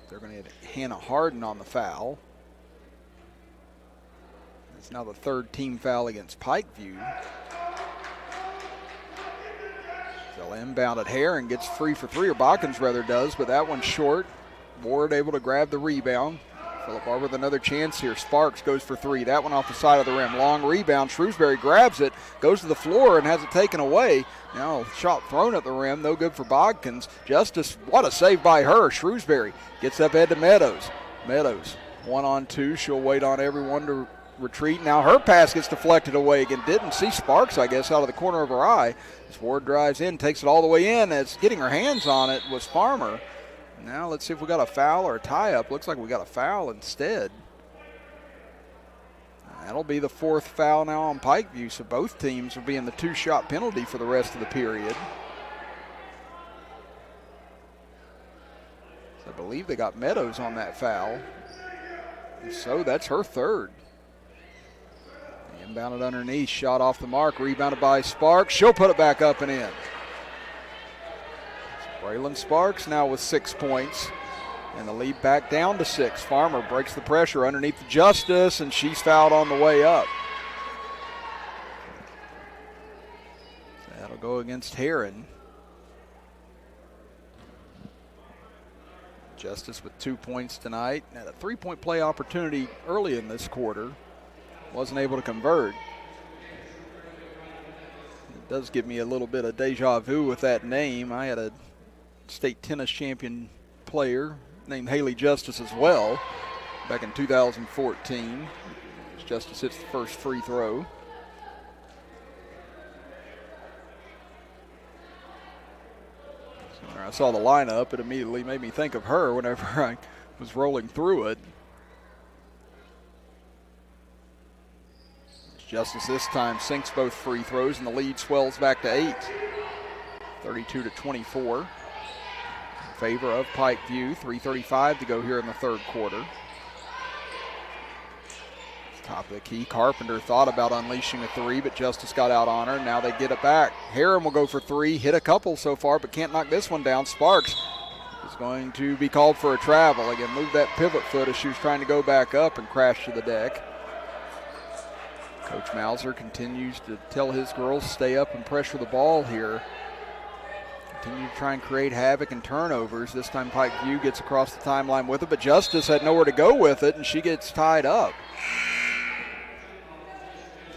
[SPEAKER 1] They're going to get Hannah Harden on the foul. It's now the 3rd team foul against Pikeview. They'll inbound at Heron, gets free for 3, or Bodkins rather does, but that one's short. Ward able to grab the rebound. Phillip Barbour with another chance here. Sparks goes for 3. That one off the side of the rim. Long rebound. Shrewsbury grabs it, goes to the floor and has it taken away. Now shot thrown at the rim. No good for Bodkins. Justice, what a save by her. Shrewsbury gets up ahead to Meadows. Meadows 1-on-2. She'll wait on everyone to retreat. Now her pass gets deflected away again. Didn't see Sparks, I guess, out of the corner of her eye. As Ward drives in, takes it all the way in. As getting her hands on it was Farmer. Now let's see if we got a foul or a tie-up. Looks like we got a foul instead. That'll be the 4th foul now on Pikeview, so both teams will be in the 2-shot penalty for the rest of the period. So I believe they got Meadows on that foul. And so that's her 3rd. Inbounded underneath, shot off the mark, rebounded by Sparks. She'll put it back up and in. Braylon Sparks now with 6 points, and the lead back down to 6. Farmer breaks the pressure underneath the Justice, and she's fouled on the way up. That'll go against Heron. Justice with 2 points tonight. Had a 3-point play opportunity early in this quarter. Wasn't able to convert. It does give me a little bit of deja vu with that name. I had a state tennis champion player named Haley Justice as well back in 2014. Justice hits the first free throw. So when I saw the lineup, it immediately made me think of her whenever I was rolling through it. Justice this time sinks both free throws, and the lead swells back to 8. 32-24. In favor of Pikeview. 3:35 to go here in the 3rd quarter. Top of the key. Carpenter thought about unleashing a 3, but Justice got out on her. Now they get it back. Heron will go for 3. Hit a couple so far, but can't knock this one down. Sparks is going to be called for a travel. Again, moved that pivot foot as she was trying to go back up and crash to the deck. Coach Mauser continues to tell his girls stay up and pressure the ball here. Continue to try and create havoc and turnovers. This time Pikeview gets across the timeline with it, but Justice had nowhere to go with it, and she gets tied up.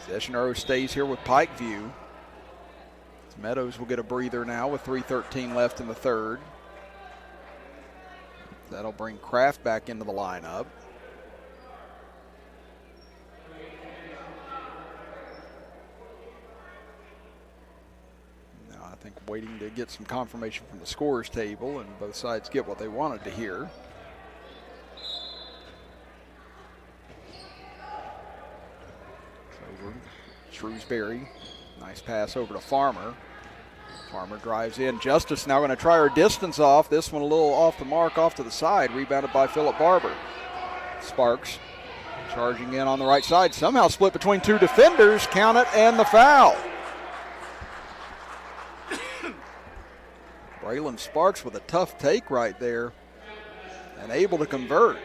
[SPEAKER 1] Possession arrow stays here with Pikeview. Meadows will get a breather now with 3:13 left in the 3rd. That'll bring Kraft back into the lineup. I think waiting to get some confirmation from the scorers table, and both sides get what they wanted to hear. Over Shrewsbury, nice pass over to Farmer. Farmer drives in. Justice now going to try her distance off. This one a little off the mark, off to the side, rebounded by Phillip Barbour. Sparks charging in on the right side, somehow split between 2 defenders, count it, and the foul. Braylon Sparks with a tough take right there and able to convert.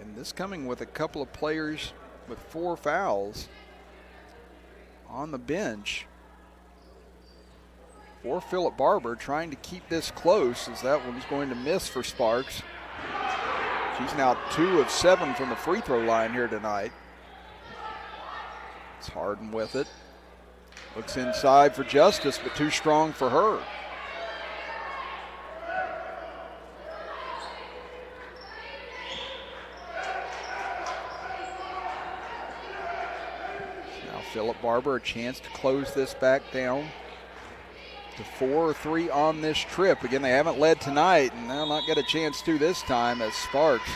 [SPEAKER 1] And this coming with a couple of players with 4 fouls on the bench for Philip Barbour, trying to keep this close, as that one's going to miss for Sparks. She's now 2 of 7 from the free throw line here tonight. It's Harden with it. Looks inside for Justice, but too strong for her. Now Philip Barbour a chance to close this back down to 4 or 3 on this trip. Again, they haven't led tonight, and they'll not get a chance to this time, as Sparks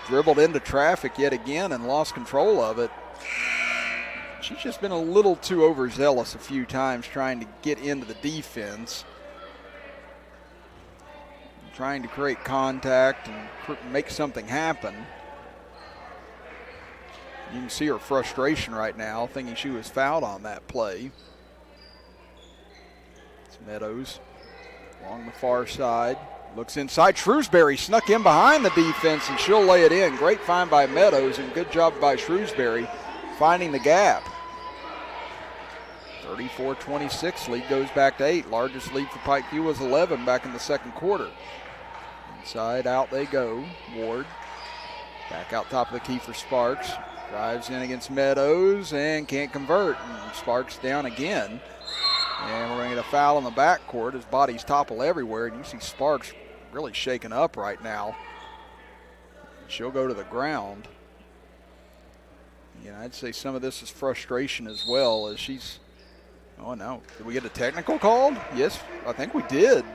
[SPEAKER 1] dribbled into traffic yet again and lost control of it. She's just been a little too overzealous a few times trying to get into the defense, trying to create contact and make something happen. You can see her frustration right now, thinking she was fouled on that play. It's Meadows along the far side. Looks inside. Shrewsbury snuck in behind the defense, and she'll lay it in. Great find by Meadows, and good job by Shrewsbury finding the gap. 34-26, lead goes back to 8. Largest lead for Pikeview was 11 back in the second quarter. Inside out they go. Ward back out top of the key for Sparks. Drives in against Meadows and can't convert. And Sparks down again. And we're going to get a foul in the backcourt as bodies topple everywhere. And you see Sparks really shaken up right now. She'll go to the ground. Yeah, I'd say some of this is frustration as well, as she's, oh no, did we get a technical called? Yes, I think we did.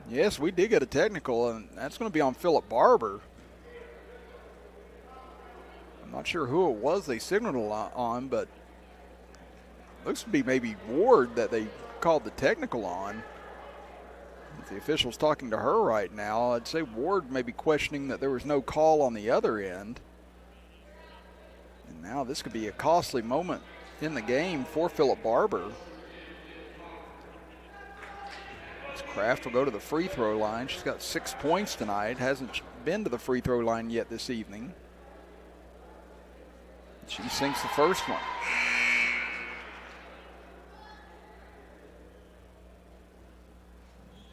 [SPEAKER 1] Yes, we did get a technical, and that's going to be on Philip Barbour. I'm not sure who it was they signaled on, but looks to be maybe Ward that they called the technical on. If the official's talking to her right now, I'd say Ward may be questioning that there was no call on the other end. And now this could be a costly moment in the game for Philip Barbour. Kraft will go to the free throw line. She's got 6 points tonight. Hasn't been to the free throw line yet this evening. She sinks the first one.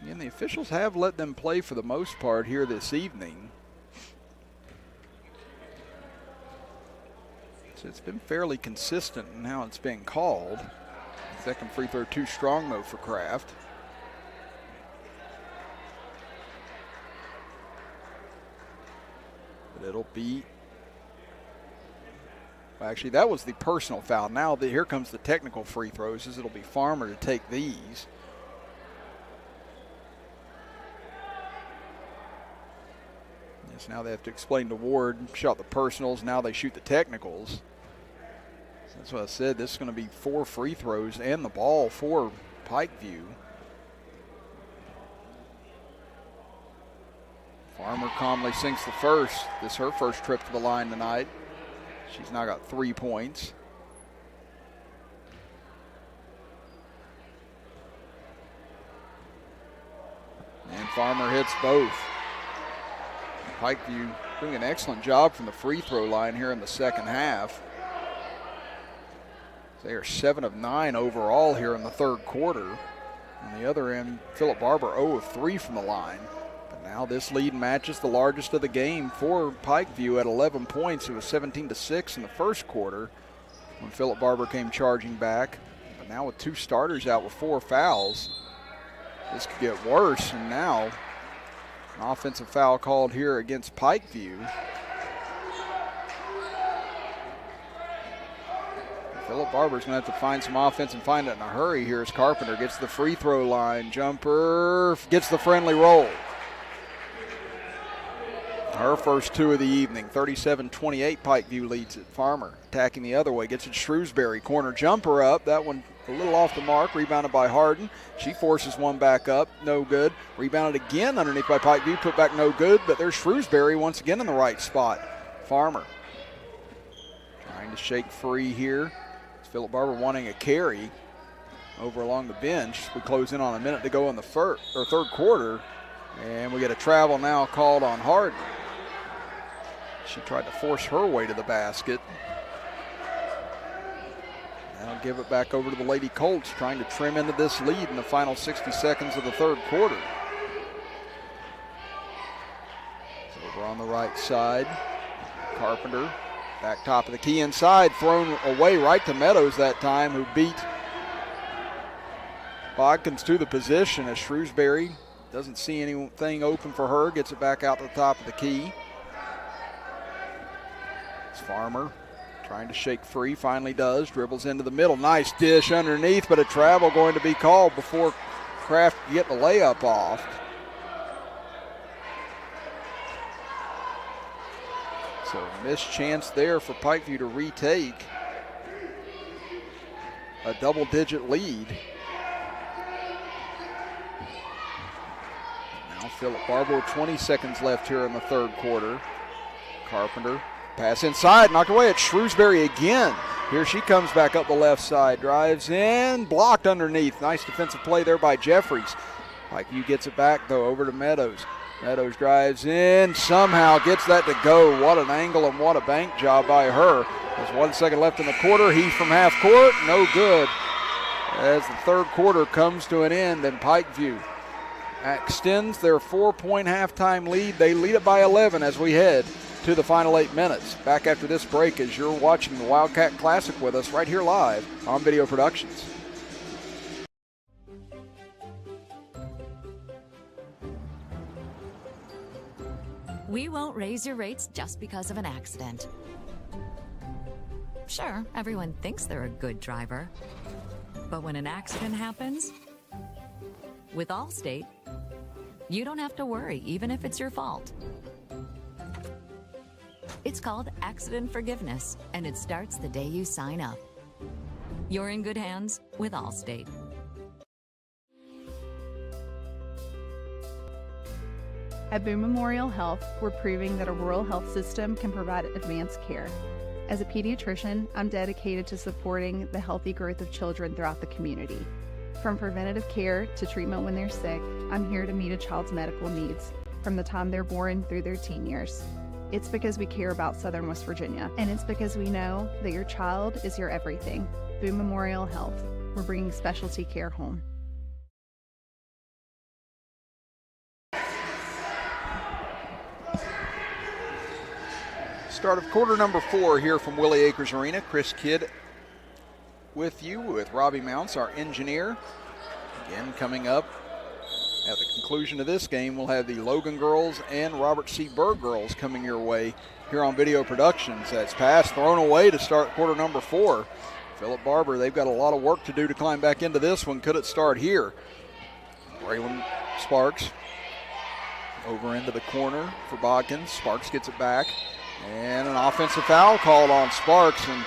[SPEAKER 1] And the officials have let them play for the most part here this evening. So it's been fairly consistent in how it's been called. Second free throw too strong though for Kraft. But it'll be, well, actually that was the personal foul. Now here comes the technical free throws, as it'll be Farmer to take these. Yes, now they have to explain to Ward, shot the personals, now they shoot the technicals. So that's what I said, this is going to be 4 free throws and the ball for Pikeview. Farmer calmly sinks the first. This is her first trip to the line tonight. She's now got 3 points. And Farmer hits both. Pikeview doing an excellent job from the free throw line here in the second half. They are 7 of 9 overall here in the third quarter. On the other end, Philip Barbour 0 of 3 from the line. Now this lead matches the largest of the game for Pikeview at 11 points. It was 17-6 in the first quarter when Philip Barbour came charging back. But now with 2 starters out with 4 fouls, this could get worse. And now an offensive foul called here against Pikeview. Philip Barbour's going to have to find some offense and find it in a hurry here as Carpenter gets to the free throw line. Jumper, gets the friendly roll. Her first 2 of the evening. 37-28, Pikeview leads it. Farmer attacking the other way, gets it Shrewsbury. Corner jumper up, that one a little off the mark, rebounded by Harden. She forces one back up, no good. Rebounded again underneath by Pikeview, put back no good, but there's Shrewsbury once again in the right spot. Farmer trying to shake free here. It's Philip Barbour wanting a carry over along the bench. We close in on a minute to go in the third quarter, and we get a travel now called on Harden. She tried to force her way to the basket. Now give it back over to the Lady Colts, trying to trim into this lead in the final 60 seconds of the third quarter. So over on the right side, Carpenter, back top of the key inside, thrown away right to Meadows that time, who beat Bodkins to the position as Shrewsbury doesn't see anything open for her, gets it back out to the top of the key. It's Farmer trying to shake free, finally does, dribbles into the middle, nice dish underneath, but a travel going to be called before Kraft can get the layup off. So missed chance there for Pikeview to retake a double-digit lead. Now Philip Barbour, 20 seconds left here in the third quarter. Carpenter, pass inside, knocked away at Shrewsbury again. Here she comes back up the left side, drives in, blocked underneath. Nice defensive play there by Jeffries. Pikeview gets it back though, over to Meadows. Meadows drives in, somehow gets that to go. What an angle and what a bank job by her. There's 1 second left in the quarter. Heat from half court, no good. As the third quarter comes to an end, and Pikeview extends their 4-point halftime lead. They lead it by 11 as we head to the final 8 minutes. Back after this break as you're watching the Wildcat Classic with us right here live on Video Productions.
[SPEAKER 13] We won't raise your rates just because of an accident. Sure, everyone thinks they're a good driver. But when an accident happens, with Allstate, you don't have to worry, even if it's your fault. It's called accident forgiveness, and it starts the day you sign up. You're in good hands with Allstate.
[SPEAKER 15] At Boone Memorial Health, we're proving that a rural health system can provide advanced care. As a pediatrician, I'm dedicated to supporting the healthy growth of children throughout the community. From preventative care to treatment when they're sick, I'm here to meet a child's medical needs, from the time they're born through their teen years. It's because we care about Southern West Virginia, and it's because we know that your child is your everything. Boone Memorial Health, we're bringing specialty care home.
[SPEAKER 1] Start of quarter number 4 here from Willie Acres Arena. Chris Kidd with you, with Robbie Mounts, our engineer. Again, coming up at the conclusion of this game, we'll have the Logan girls and Robert C. Berg girls coming your way here on Video Productions. That's pass thrown away to start quarter number 4. Philip Barbour, they've got a lot of work to do to climb back into this one. Could it start here? Braylon Sparks over into the corner for Bodkins. Sparks gets it back. And an offensive foul called on Sparks, and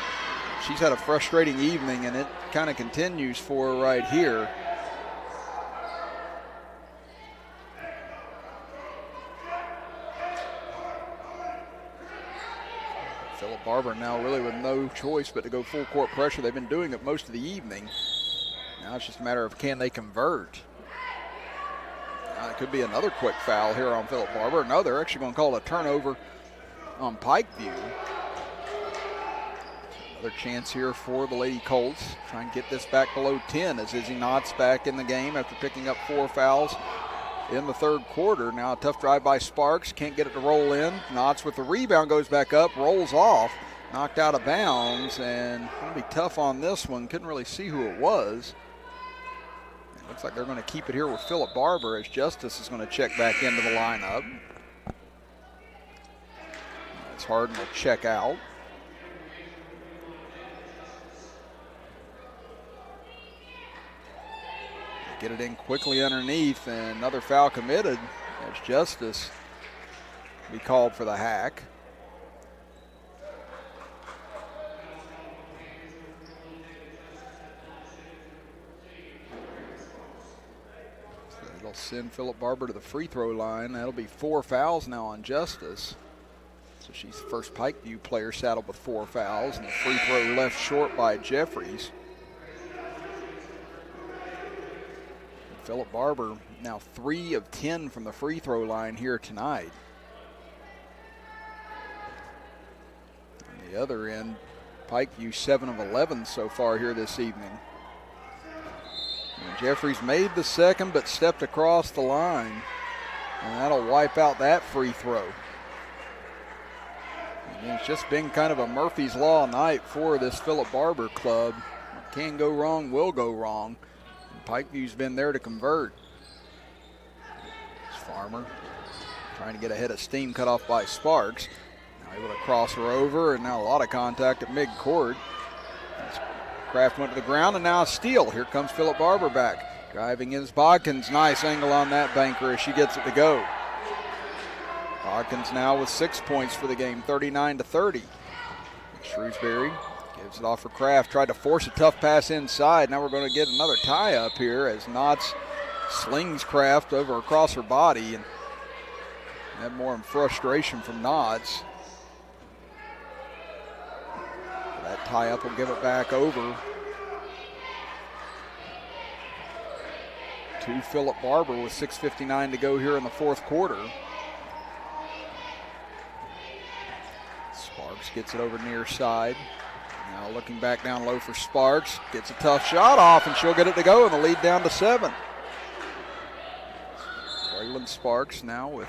[SPEAKER 1] she's had a frustrating evening, and it kind of continues for her right here. Philip Barbour now really with no choice but to go full court pressure. They've been doing it most of the evening. Now it's just a matter of can they convert. It could be another quick foul here on Philip Barbour. No, they're actually going to call it a turnover on Pikeview. Another chance here for the Lady Colts. Try and get this back below 10 as Izzy Knotts back in the game after picking up 4 fouls in the third quarter. Now a tough drive by Sparks. Can't get it to roll in. Knotts with the rebound goes back up, rolls off, knocked out of bounds, and going to be tough on this one. Couldn't really see who it was. It looks like they're going to keep it here with Philip Barbour as Justice is going to check back into the lineup. Harden will check out. Get it in quickly underneath, and another foul committed as Justice Be called for the hack. So it'll send Phillip Barbour to the free throw line. That'll be 4 fouls now on Justice. So she's the first Pikeview player saddled with 4 fouls, and the free throw left short by Jeffries. Phillip Barbour now 3 of 10 from the free throw line here tonight. On the other end, Pikeview 7 of 11 so far here this evening. And Jeffries made the second but stepped across the line, and that'll wipe out that free throw. And it's just been kind of a Murphy's Law night for this Phillip Barbour club. What can go wrong will go wrong. And Pikeview's been there to convert. It's Farmer trying to get ahead of steam, cut off by Sparks. Now able to cross her over, and now a lot of contact at midcourt. Kraft went to the ground, and now a steal. Here comes Phillip Barbour back. Driving is Bodkins. Nice angle on that banker as she gets it to go. Bodkins now with 6 points for the game, 39-30. Shrewsbury gives it off for Kraft. Tried to force a tough pass inside. Now we're going to get another tie up here as Knotts slings Kraft over across her body, and had more in frustration from Knotts. That tie up will give it back over to Phillip Barbour with 6:59 to go here in the fourth quarter. Sparks gets it over near side. Now looking back down low for Sparks. Gets a tough shot off, and she'll get it to go, and the lead down to 7. Braylon Sparks now with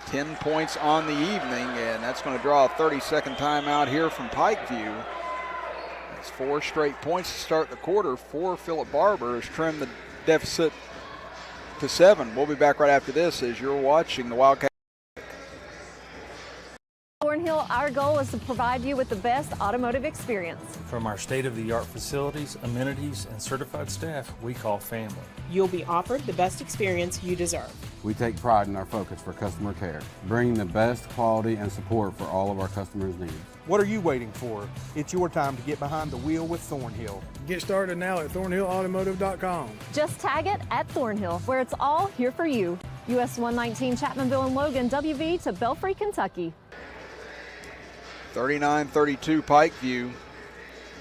[SPEAKER 1] 10 points on the evening, and that's going to draw a 30-second timeout here from Pikeview. That's 4 straight points to start the quarter for Phillip Barbour, has trimmed the deficit to 7. We'll be back right after this as you're watching the Wildcat.
[SPEAKER 6] Thornhill, our goal is to provide you with the best automotive experience.
[SPEAKER 7] From our state-of-the-art facilities, amenities, and certified staff we call family.
[SPEAKER 8] You'll be offered the best experience you deserve.
[SPEAKER 9] We take pride in our focus for customer care, bringing the best quality and support for all of our customers' needs.
[SPEAKER 10] What are you waiting for? It's your time to get behind the wheel with Thornhill.
[SPEAKER 11] Get started now at thornhillautomotive.com.
[SPEAKER 6] Just tag it at Thornhill, where it's all here for you. US 119 Chapmanville and Logan, WV to Belfry, Kentucky.
[SPEAKER 1] 39-32 Pikeview.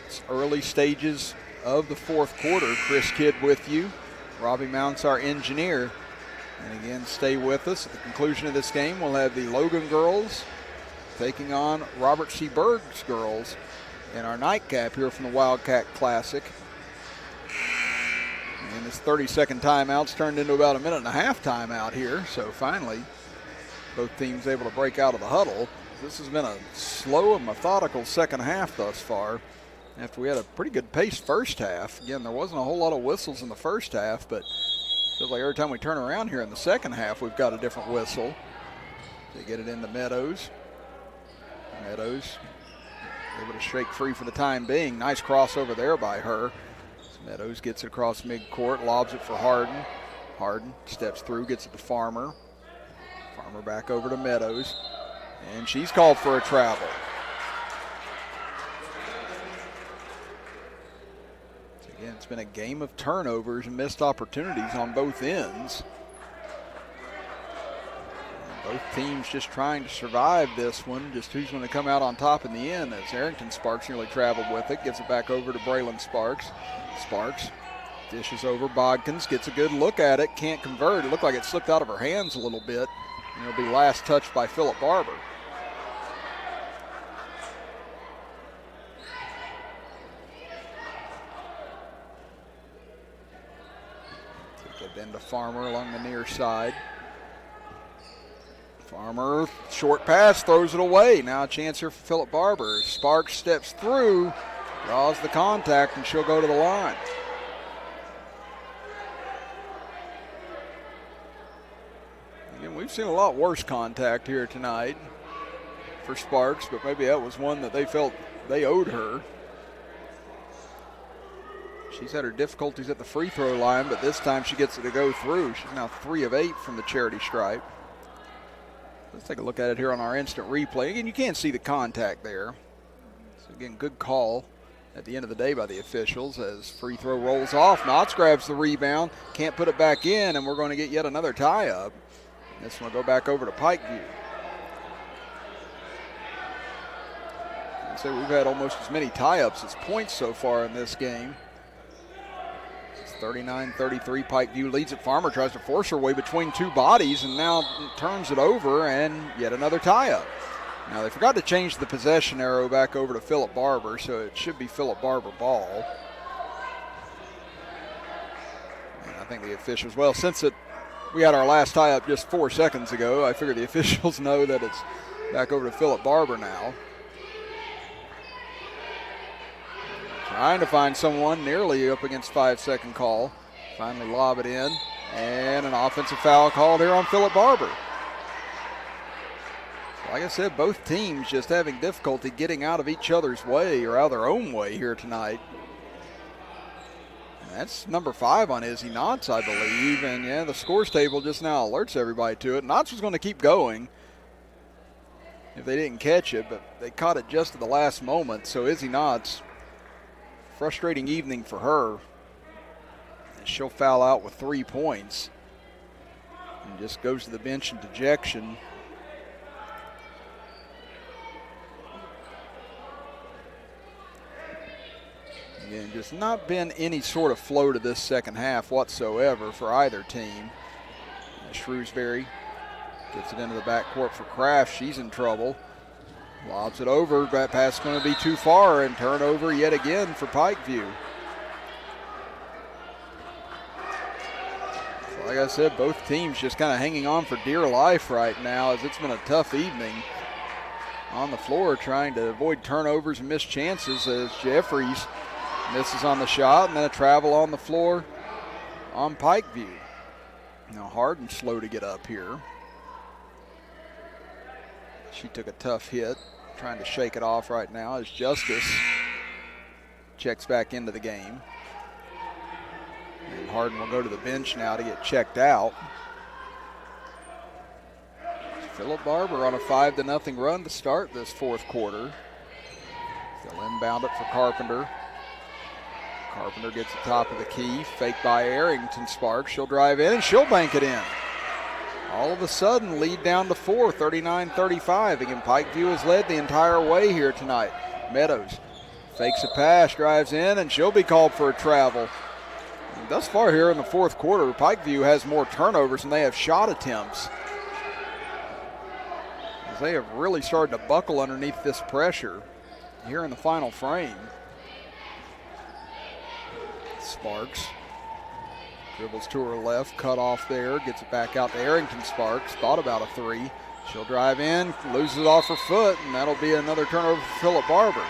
[SPEAKER 1] It's early stages of the fourth quarter. Chris Kidd with you. Robbie Mounts, our engineer. And again, stay with us. At the conclusion of this game, we'll have the Logan girls taking on Robert C. Berg's girls in our nightcap here from the Wildcat Classic. And this 30-second timeout's turned into about a minute and a half timeout here. So finally, both teams able to break out of the huddle. This has been a slow and methodical second half thus far, after we had a pretty good pace first half. Again, there wasn't a whole lot of whistles in the first half, but it feels like every time we turn around here in the second half, we've got a different whistle. They get it into Meadows. Meadows able to shake free for the time being. Nice crossover there by her. So Meadows gets it across midcourt, lobs it for Harden. Harden steps through, gets it to Farmer. Farmer back over to Meadows. And she's called for a travel. So again, it's been a game of turnovers and missed opportunities on both ends. And both teams just trying to survive this one. Just who's going to come out on top in the end, as Arrington Sparks nearly traveled with it. Gives it back over to Braylon Sparks. Sparks dishes over Bodkins, gets a good look at it, can't convert. It looked like it slipped out of her hands a little bit. And it'll be last touched by Phillip Barbour. Then to Farmer along the near side. Farmer, short pass, throws it away. Now a chance here for Phillip Barbour. Sparks steps through, draws the contact, and she'll go to the line. Again, we've seen a lot worse contact here tonight for Sparks, but maybe that was one that they felt they owed her. She's had her difficulties at the free throw line, but this time she gets it to go through. She's now 3 of 8 from the charity stripe. Let's take a look at it here on our instant replay. Again, you can't see the contact there. So again, good call at the end of the day by the officials as free throw rolls off. Knotts grabs the rebound, can't put it back in, and we're going to get yet another tie-up. This one will go back over to Pikeview. I'd say we've had almost as many tie-ups as points so far in this game. 39-33, Pikeview leads it. Farmer tries to force her way between two bodies and now turns it over, and yet another tie-up. Now they forgot to change the possession arrow back over to Philip Barbour, so it should be Philip Barbour ball. And I think the officials, well, since we had our last tie-up just 4 seconds ago, I figure the officials know that it's back over to Philip Barbour now. Trying to find someone nearly up against 5-second call. Finally lob it in. And an offensive foul called here on Philip Barbour. Like I said, both teams just having difficulty getting out of each other's way or out of their own way here tonight. And that's number 5 on Izzy Knotts, I believe. And yeah, the scores table just now alerts everybody to it. Knotts was going to keep going if they didn't catch it, but they caught it just at the last moment. So Izzy Knotts, frustrating evening for her. And she'll foul out with 3 points and just goes to the bench in dejection. Again, just not been any sort of flow to this second half whatsoever for either team. Shrewsbury gets it into the backcourt for Kraft. She's in trouble. Lobs it over. That pass is going to be too far, and turnover yet again for Pikeview. So like I said, both teams just kind of hanging on for dear life right now, as it's been a tough evening on the floor trying to avoid turnovers and missed chances, as Jeffries misses on the shot, and then a travel on the floor on Pikeview. Now Harden slow to get up here. She took a tough hit, trying to shake it off right now as Justice checks back into the game. And Harden will go to the bench now to get checked out. Philip Barbour on a 5-0 run to start this fourth quarter. They'll inbound it for Carpenter. Carpenter gets the top of the key, fake by Arrington Sparks. She'll drive in and she'll bank it in. All of a sudden, lead down to 4, 39-35. Again, Pikeview has led the entire way here tonight. Meadows fakes a pass, drives in, and she'll be called for a travel. And thus far here in the fourth quarter, Pikeview has more turnovers than they have shot attempts, as they have really started to buckle underneath this pressure here in the final frame. Sparks dribbles to her left, cut off there, gets it back out to Arrington Sparks. Thought about a 3. She'll drive in, loses it off her foot, and that'll be another turnover for Philip Barbour.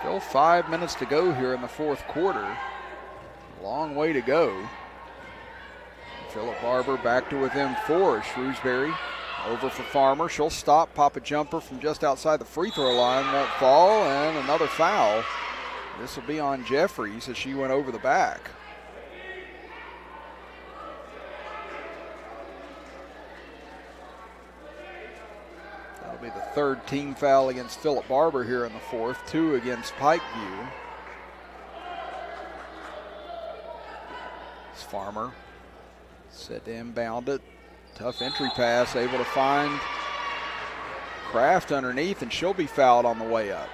[SPEAKER 1] Still 5 minutes to go here in the fourth quarter. Long way to go. Philip Barbour back to within 4 as Shrewsbury over for Farmer. She'll stop, pop a jumper from just outside the free throw line, won't fall, and another foul. This will be on Jeffries as she went over the back. That'll be the 3rd team foul against Philip Barbour here in the fourth, 2 against Pikeview. It's Farmer set to inbound it. Tough entry pass, able to find Kraft underneath, and she'll be fouled on the way up.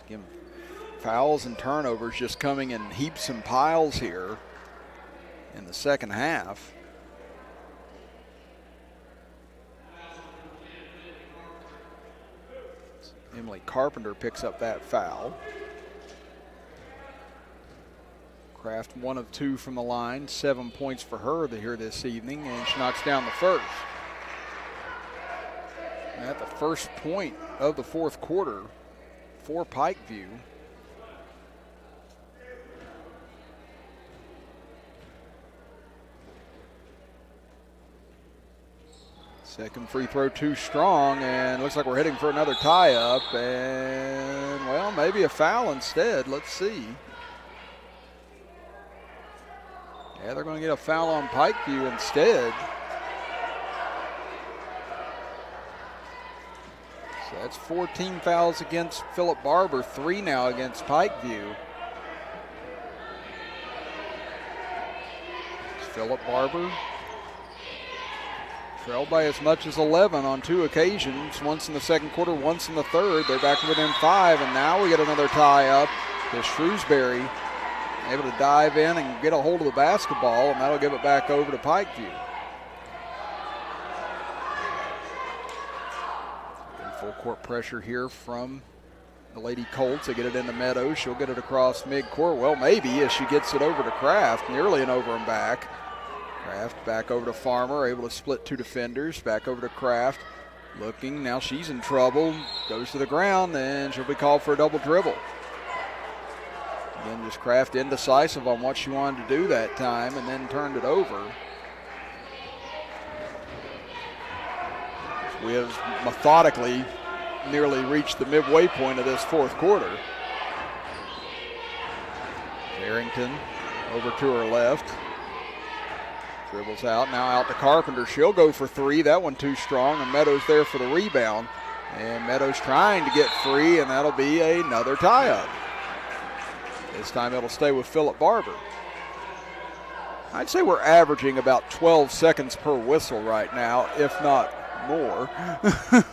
[SPEAKER 1] Again, fouls and turnovers just coming in heaps and piles here in the second half. Emily Carpenter picks up that foul. Kraft 1 of 2 from the line, 7 points for her here this evening, and she knocks down the first. And at the first point of the fourth quarter for Pikeview. Second free throw too strong, and looks like we're heading for another tie-up, and, well, maybe a foul instead. Let's see. Yeah, they're going to get a foul on Pikeview instead. So that's 14 fouls against Philip Barbour, 3 now against Pikeview. Philip Barbour trailed by as much as 11 on 2 occasions, once in the second quarter, once in the third. They're back within 5, and now we get another tie up to Shrewsbury, able to dive in and get a hold of the basketball, and that'll give it back over to Pikeview. Full court pressure here from the Lady Colts. They get it into Meadows. She'll get it across midcourt. Well, maybe as she gets it over to Kraft, nearly an over and back. Kraft back over to Farmer, able to split 2 defenders. Back over to Kraft. Looking, now she's in trouble. Goes to the ground, and she'll be called for a double dribble. Again, just Kraft indecisive on what she wanted to do that time, and then turned it over. We have methodically nearly reached the midway point of this fourth quarter. Arrington over to her left. Dribbles out, now out to Carpenter. She'll go for 3. That one too strong, and Meadows there for the rebound. And Meadows trying to get free, and that'll be another tie-up. This time it'll stay with Philip Barbour. I'd say we're averaging about 12 seconds per whistle right now, if not more. There's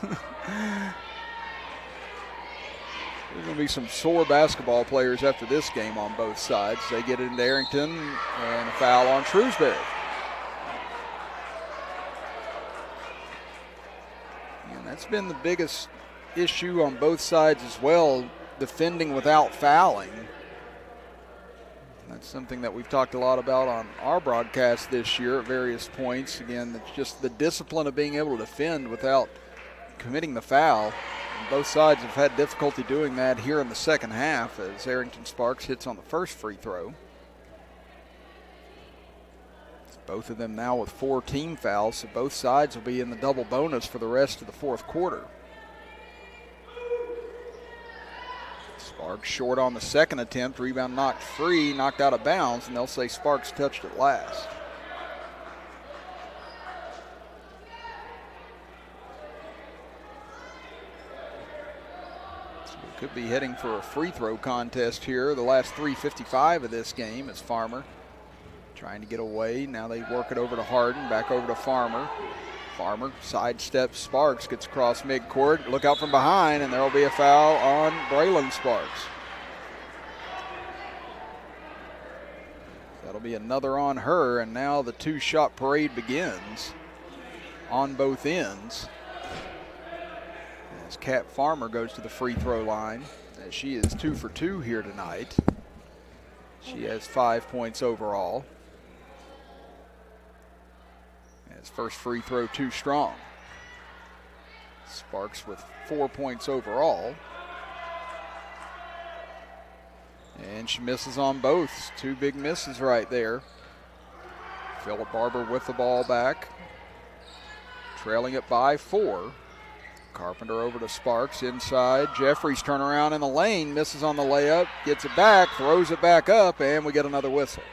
[SPEAKER 1] going to be some sore basketball players after this game on both sides. They get it into Arrington, and a foul on Shrewsbury. And that's been the biggest issue on both sides as well, defending without fouling. That's something that we've talked a lot about on our broadcast this year at various points. Again, it's just the discipline of being able to defend without committing the foul. And both sides have had difficulty doing that here in the second half as Arrington Sparks hits on the first free throw. Both of them now with 4 team fouls, so both sides will be in the double bonus for the rest of the fourth quarter. Sparks short on the second attempt, rebound knocked free, knocked out of bounds, and they'll say Sparks touched it last. So we could be heading for a free throw contest here. The last 3:55 of this game is Farmer trying to get away. Now they work it over to Harden, back over to Farmer. Farmer sidesteps Sparks, gets across midcourt. Look out from behind, and there will be a foul on Braylon Sparks. That'll be another on her, and now the 2-shot parade begins on both ends. As Kat Farmer goes to the free throw line, as she is 2 for 2 here tonight. She has 5 points overall. First free throw too strong. Sparks with 4 points overall. And she misses on both. 2 big misses right there. Philip Barbour with the ball back. Trailing it by 4. Carpenter over to Sparks inside. Jeffries turnaround in the lane. Misses on the layup. Gets it back. Throws it back up. And we get another whistle.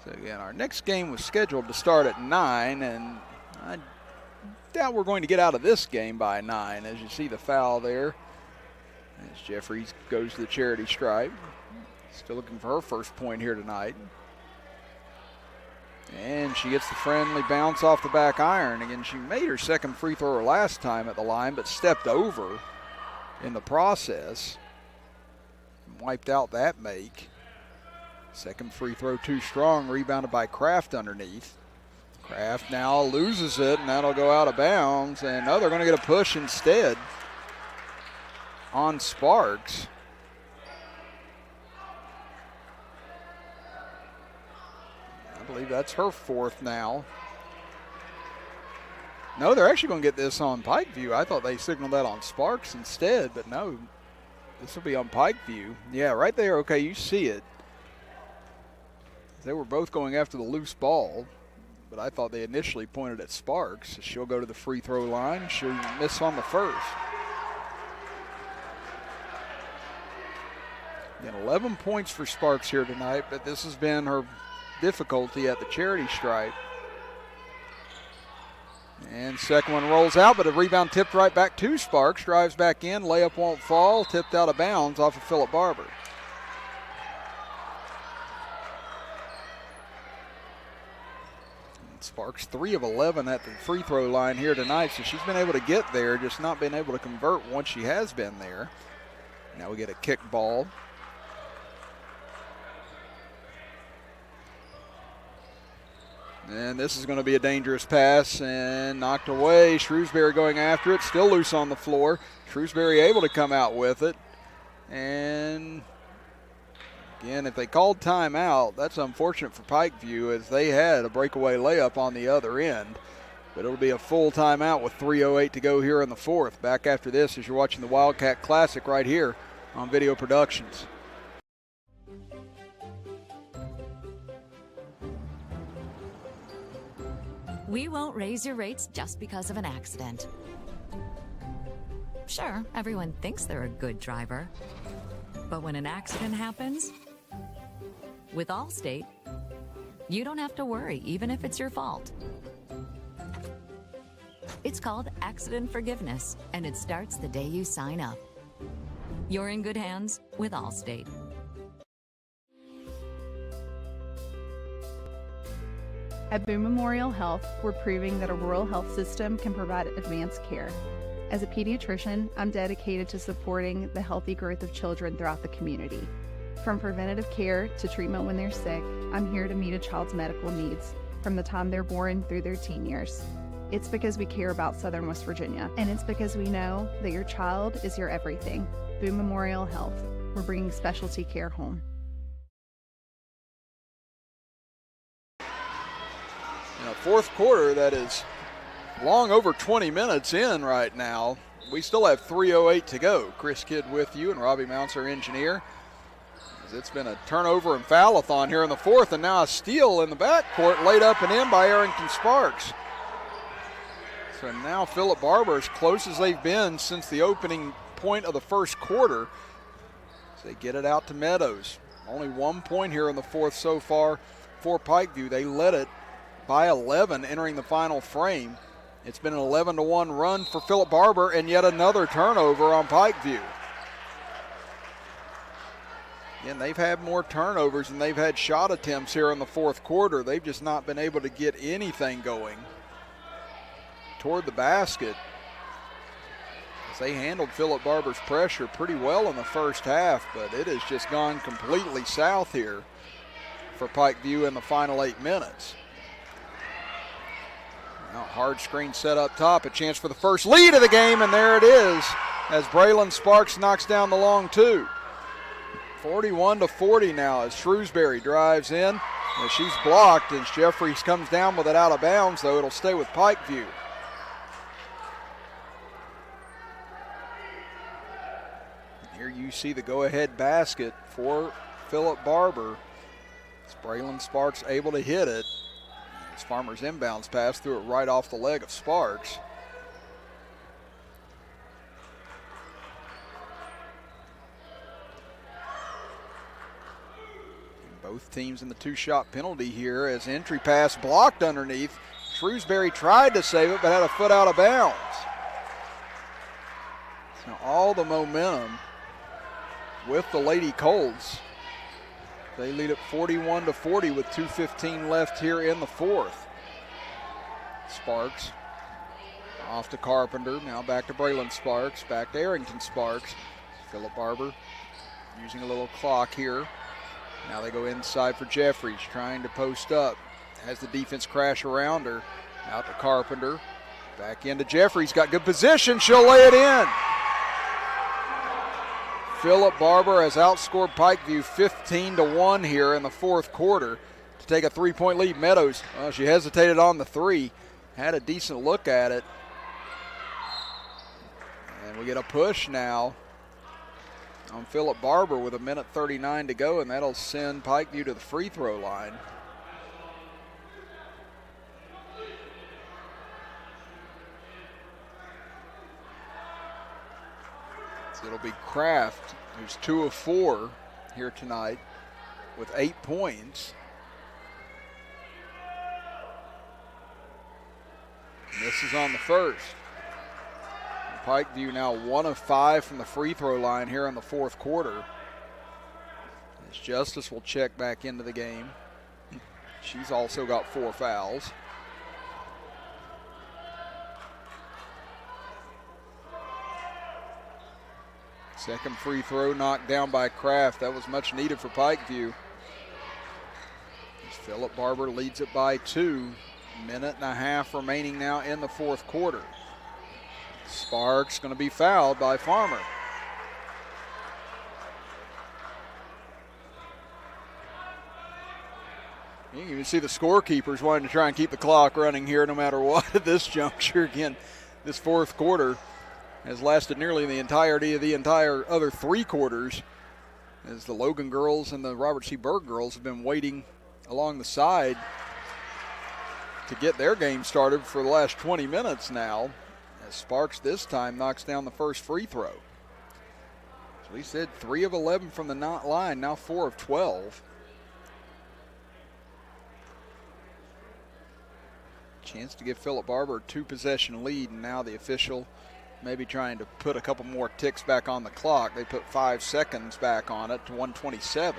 [SPEAKER 1] So again, our next game was scheduled to start at 9, and I doubt we're going to get out of this game by 9. As you see the foul there, as Jeffries goes to the charity stripe. Still looking for her first point here tonight. And she gets the friendly bounce off the back iron. Again, she made her second free throw last time at the line, but stepped over in the process. Wiped out that make. Second free throw too strong, rebounded by Kraft underneath. Kraft now loses it, and that'll go out of bounds. And no, they're going to get a push instead on Sparks. I believe that's her 4th now. No, they're actually going to get this on Pikeview. I thought they signaled that on Sparks instead, but no, this will be on Pikeview. Yeah, right there, okay, you see it. They were both going after the loose ball, but I thought they initially pointed at Sparks. She'll go to the free throw line. She'll miss on the first. Again, 11 points for Sparks here tonight, but this has been her difficulty at the charity stripe. And second one rolls out, but a rebound tipped right back to Sparks. Drives back in, layup won't fall, tipped out of bounds off of Phillip Barbour. And Sparks 3 of 11 at the free throw line here tonight, so she's been able to get there, just not been able to convert once she has been there. Now we get a kick ball. And this is going to be a dangerous pass and knocked away. Shrewsbury going after it, still loose on the floor. Shrewsbury able to come out with it. And again, if they called timeout, that's unfortunate for Pikeview as they had a breakaway layup on the other end. But it'll be a full timeout with 3:08 to go here in the fourth. Back after this as you're watching the Wildcat Classic right here on Video Productions.
[SPEAKER 13] We won't raise your rates just because of an accident. Sure, everyone thinks they're a good driver. But when an accident happens, with Allstate, you don't have to worry, even if it's your fault. It's called accident forgiveness, and it starts the day you sign up. You're in good hands with Allstate.
[SPEAKER 15] At Boone Memorial Health, we're proving that a rural health system can provide advanced care. As a pediatrician, I'm dedicated to supporting the healthy growth of children throughout the community. From preventative care to treatment when they're sick, I'm here to meet a child's medical needs from the time they're born through their teen years. It's because we care about Southern West Virginia, and it's because we know that your child is your everything. Boone Memorial Health, we're bringing specialty care home.
[SPEAKER 1] In a fourth quarter that is long over 20 minutes in right now. We still have 3:08 to go. Chris Kidd with you and Robbie Mounts, our engineer. It's been a turnover and foul-a-thon here in the fourth, and now a steal in the backcourt laid up and in by Arrington Sparks. So now Phillip Barbour, as close as they've been since the opening point of the first quarter, as they get it out to Meadows. Only 1 point here in the fourth so far for Pikeview. They led it by 11 entering the final frame. It's been an 11-1 run for Phillip Barbour, and yet another turnover on Pikeview. Again, they've had more turnovers than they've had shot attempts here in the fourth quarter. They've just not been able to get anything going toward the basket, as they handled Phillip Barbour's pressure pretty well in the first half, but it has just gone completely south here for Pikeview in the final 8 minutes. Now hard screen set up top, a chance for the first lead of the game, and there it is as Braylon Sparks knocks down the long two. 41-40 now as Shrewsbury drives in. And she's blocked as Jeffries comes down with it out of bounds, though it'll stay with Pikeview. Here you see the go-ahead basket for Phillip Barbour. As Braylon Sparks able to hit it. As Farmer's inbounds pass threw it right off the leg of Sparks. Both teams in the two-shot penalty here as entry pass blocked underneath. Shrewsbury tried to save it but had a foot out of bounds. So all the momentum with the Lady Colts. They lead at 41-40 with 2:15 left here in the fourth. Sparks off to Carpenter, now back to Braylon Sparks, back to Arrington Sparks. Phillip Barbour using a little clock here. Now they go inside for Jeffries, trying to post up. Has the defense crash around her. Out to Carpenter. Back into Jeffries, got good position, she'll lay it in. Phillip Barbour has outscored Pikeview 15-1 here in the fourth quarter to take a 3-point lead. Meadows, she hesitated on the three, had a decent look at it. And we get a push now on Phillip Barbour with 1:39 to go, and that'll send Pikeview to the free throw line. So it'll be Kraft, who's 2 of 4 here tonight with 8 points. And this is on the first. Pikeview now 1 of 5 from the free throw line here in the fourth quarter. As Justice will check back into the game. She's also got 4 fouls. Second free throw knocked down by Kraft. That was much needed for Pikeview. As Philip Barbour leads it by 2. Minute and a half remaining now in the fourth quarter. Sparks going to be fouled by Farmer. You can even see the scorekeepers wanting to try and keep the clock running here no matter what at this juncture. Again, this fourth quarter has lasted nearly the entirety of the entire other 3 quarters, as the Logan girls and the Robert C. Berg girls have been waiting along the side to get their game started for the last 20 minutes now, as Sparks this time knocks down the first free throw. So he said 3 of 11 from the line, now 4 of 12. Chance to give Philip Barbour a 2-possession lead, and now the official maybe trying to put a couple more ticks back on the clock. They put 5 seconds back on it to 1:27.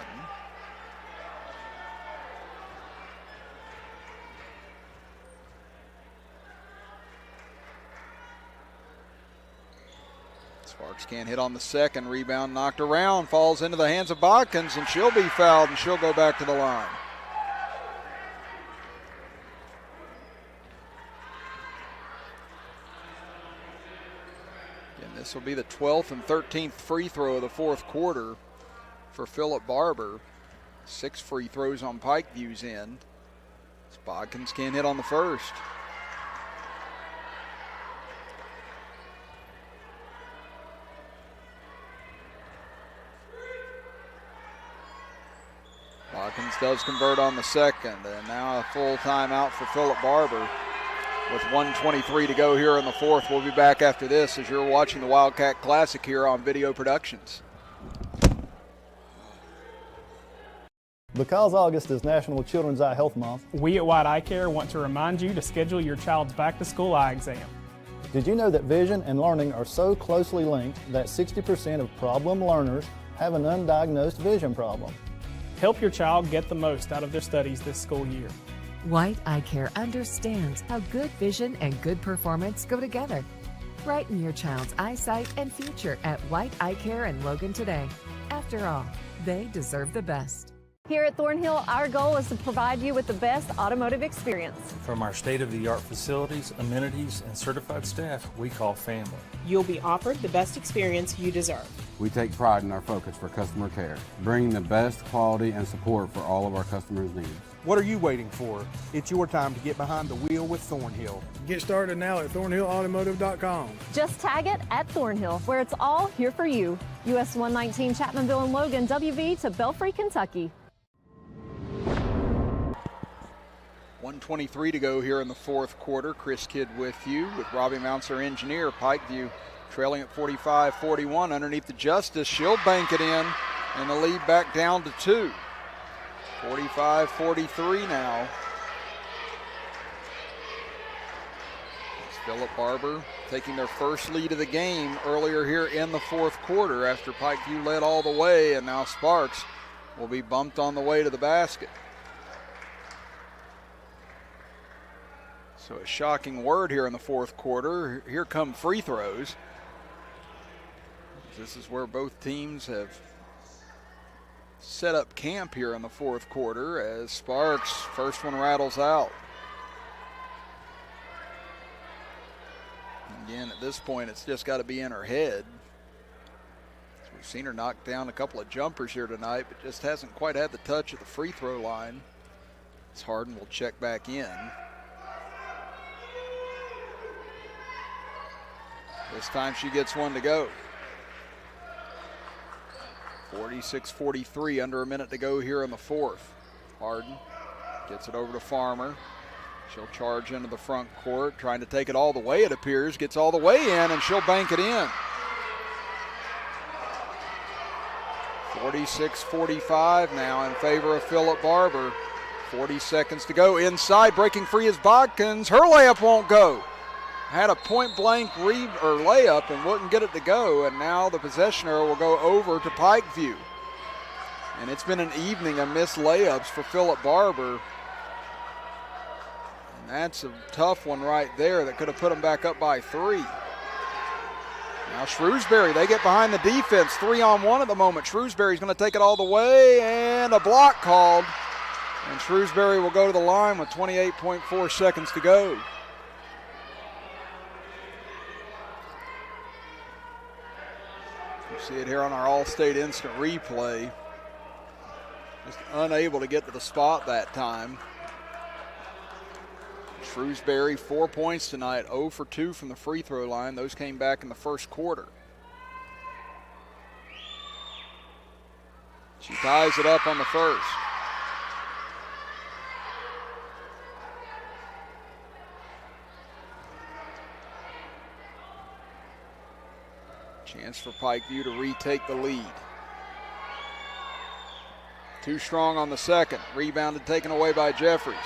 [SPEAKER 1] Sparks can't hit on the second. Rebound knocked around, falls into the hands of Bodkins, and she'll be fouled, and she'll go back to the line. Again, this will be the 12th and 13th free throw of the fourth quarter for Philip Barbour. 6 free throws on Pikeview's end. Bodkins can't hit on the first. Hawkins does convert on the second, and now a full timeout for Philip Barbour with 1:23 to go here in the fourth. We'll be back after this as you're watching the Wildcat Classic here on Video Productions.
[SPEAKER 3] Because August is National Children's Eye Health Month,
[SPEAKER 4] we at White Eye Care want to remind you to schedule your child's back-to-school eye exam.
[SPEAKER 3] Did you know that vision and learning are so closely linked that 60% of problem learners have an undiagnosed vision problem?
[SPEAKER 4] Help your child get the most out of their studies this school year.
[SPEAKER 5] White Eye Care understands how good vision and good performance go together. Brighten your child's eyesight and future at White Eye Care and Logan today. After all, they deserve the best.
[SPEAKER 6] Here at Thornhill, our goal is to provide you with the best automotive experience.
[SPEAKER 7] From our state-of-the-art facilities, amenities, and certified staff we call family.
[SPEAKER 8] You'll be offered the best experience you deserve.
[SPEAKER 9] We take pride in our focus for customer care, bringing the best quality and support for all of our customers' needs.
[SPEAKER 10] What are you waiting for? It's your time to get behind the wheel with Thornhill.
[SPEAKER 11] Get started now at thornhillautomotive.com.
[SPEAKER 6] Just tag it at Thornhill, where it's all here for you. US 119 Chapmanville and Logan, WV to Belfry, Kentucky.
[SPEAKER 1] 1:23 to go here in the fourth quarter. Chris Kidd with you with Robbie Mounts, our engineer. Pikeview trailing at 45-41 underneath the Justice. She'll bank it in, and the lead back down to 2. 45-43 now. It's Philip Barbour taking their first lead of the game earlier here in the fourth quarter after Pikeview led all the way, and now Sparks will be bumped on the way to the basket. So a shocking word here in the fourth quarter. Here come free throws. This is where both teams have set up camp here in the fourth quarter as Sparks, first one rattles out. Again, at this point, it's just got to be in her head. So we've seen her knock down a couple of jumpers here tonight, but just hasn't quite had the touch at the free throw line. As Harden will check back in. This time she gets one to go. 46-43, under a minute to go here in the fourth. Harden gets it over to Farmer. She'll charge into the front court, trying to take it all the way, it appears. Gets all the way in, and she'll bank it in. 46-45 now in favor of Philip Barbour. 40 seconds to go. Inside, breaking free is Bodkins. Her layup won't go. Had a point-blank layup and wouldn't get it to go, and now the possession arrow will go over to Pikeview. And it's been an evening of missed layups for Philip Barbour. And that's a tough one right there that could have put them back up by 3. Now Shrewsbury, they get behind the defense, 3-on-1 at the moment. Shrewsbury's going to take it all the way, and a block called. And Shrewsbury will go to the line with 28.4 seconds to go. You see it here on our All-State Instant Replay. Just unable to get to the spot that time. Shrewsbury, 4 points tonight, 0 for 2 from the free throw line. Those came back in the first quarter. She ties it up on the first. Chance for Pikeview to retake the lead. Too strong on the second. Rebounded, taken away by Jeffries.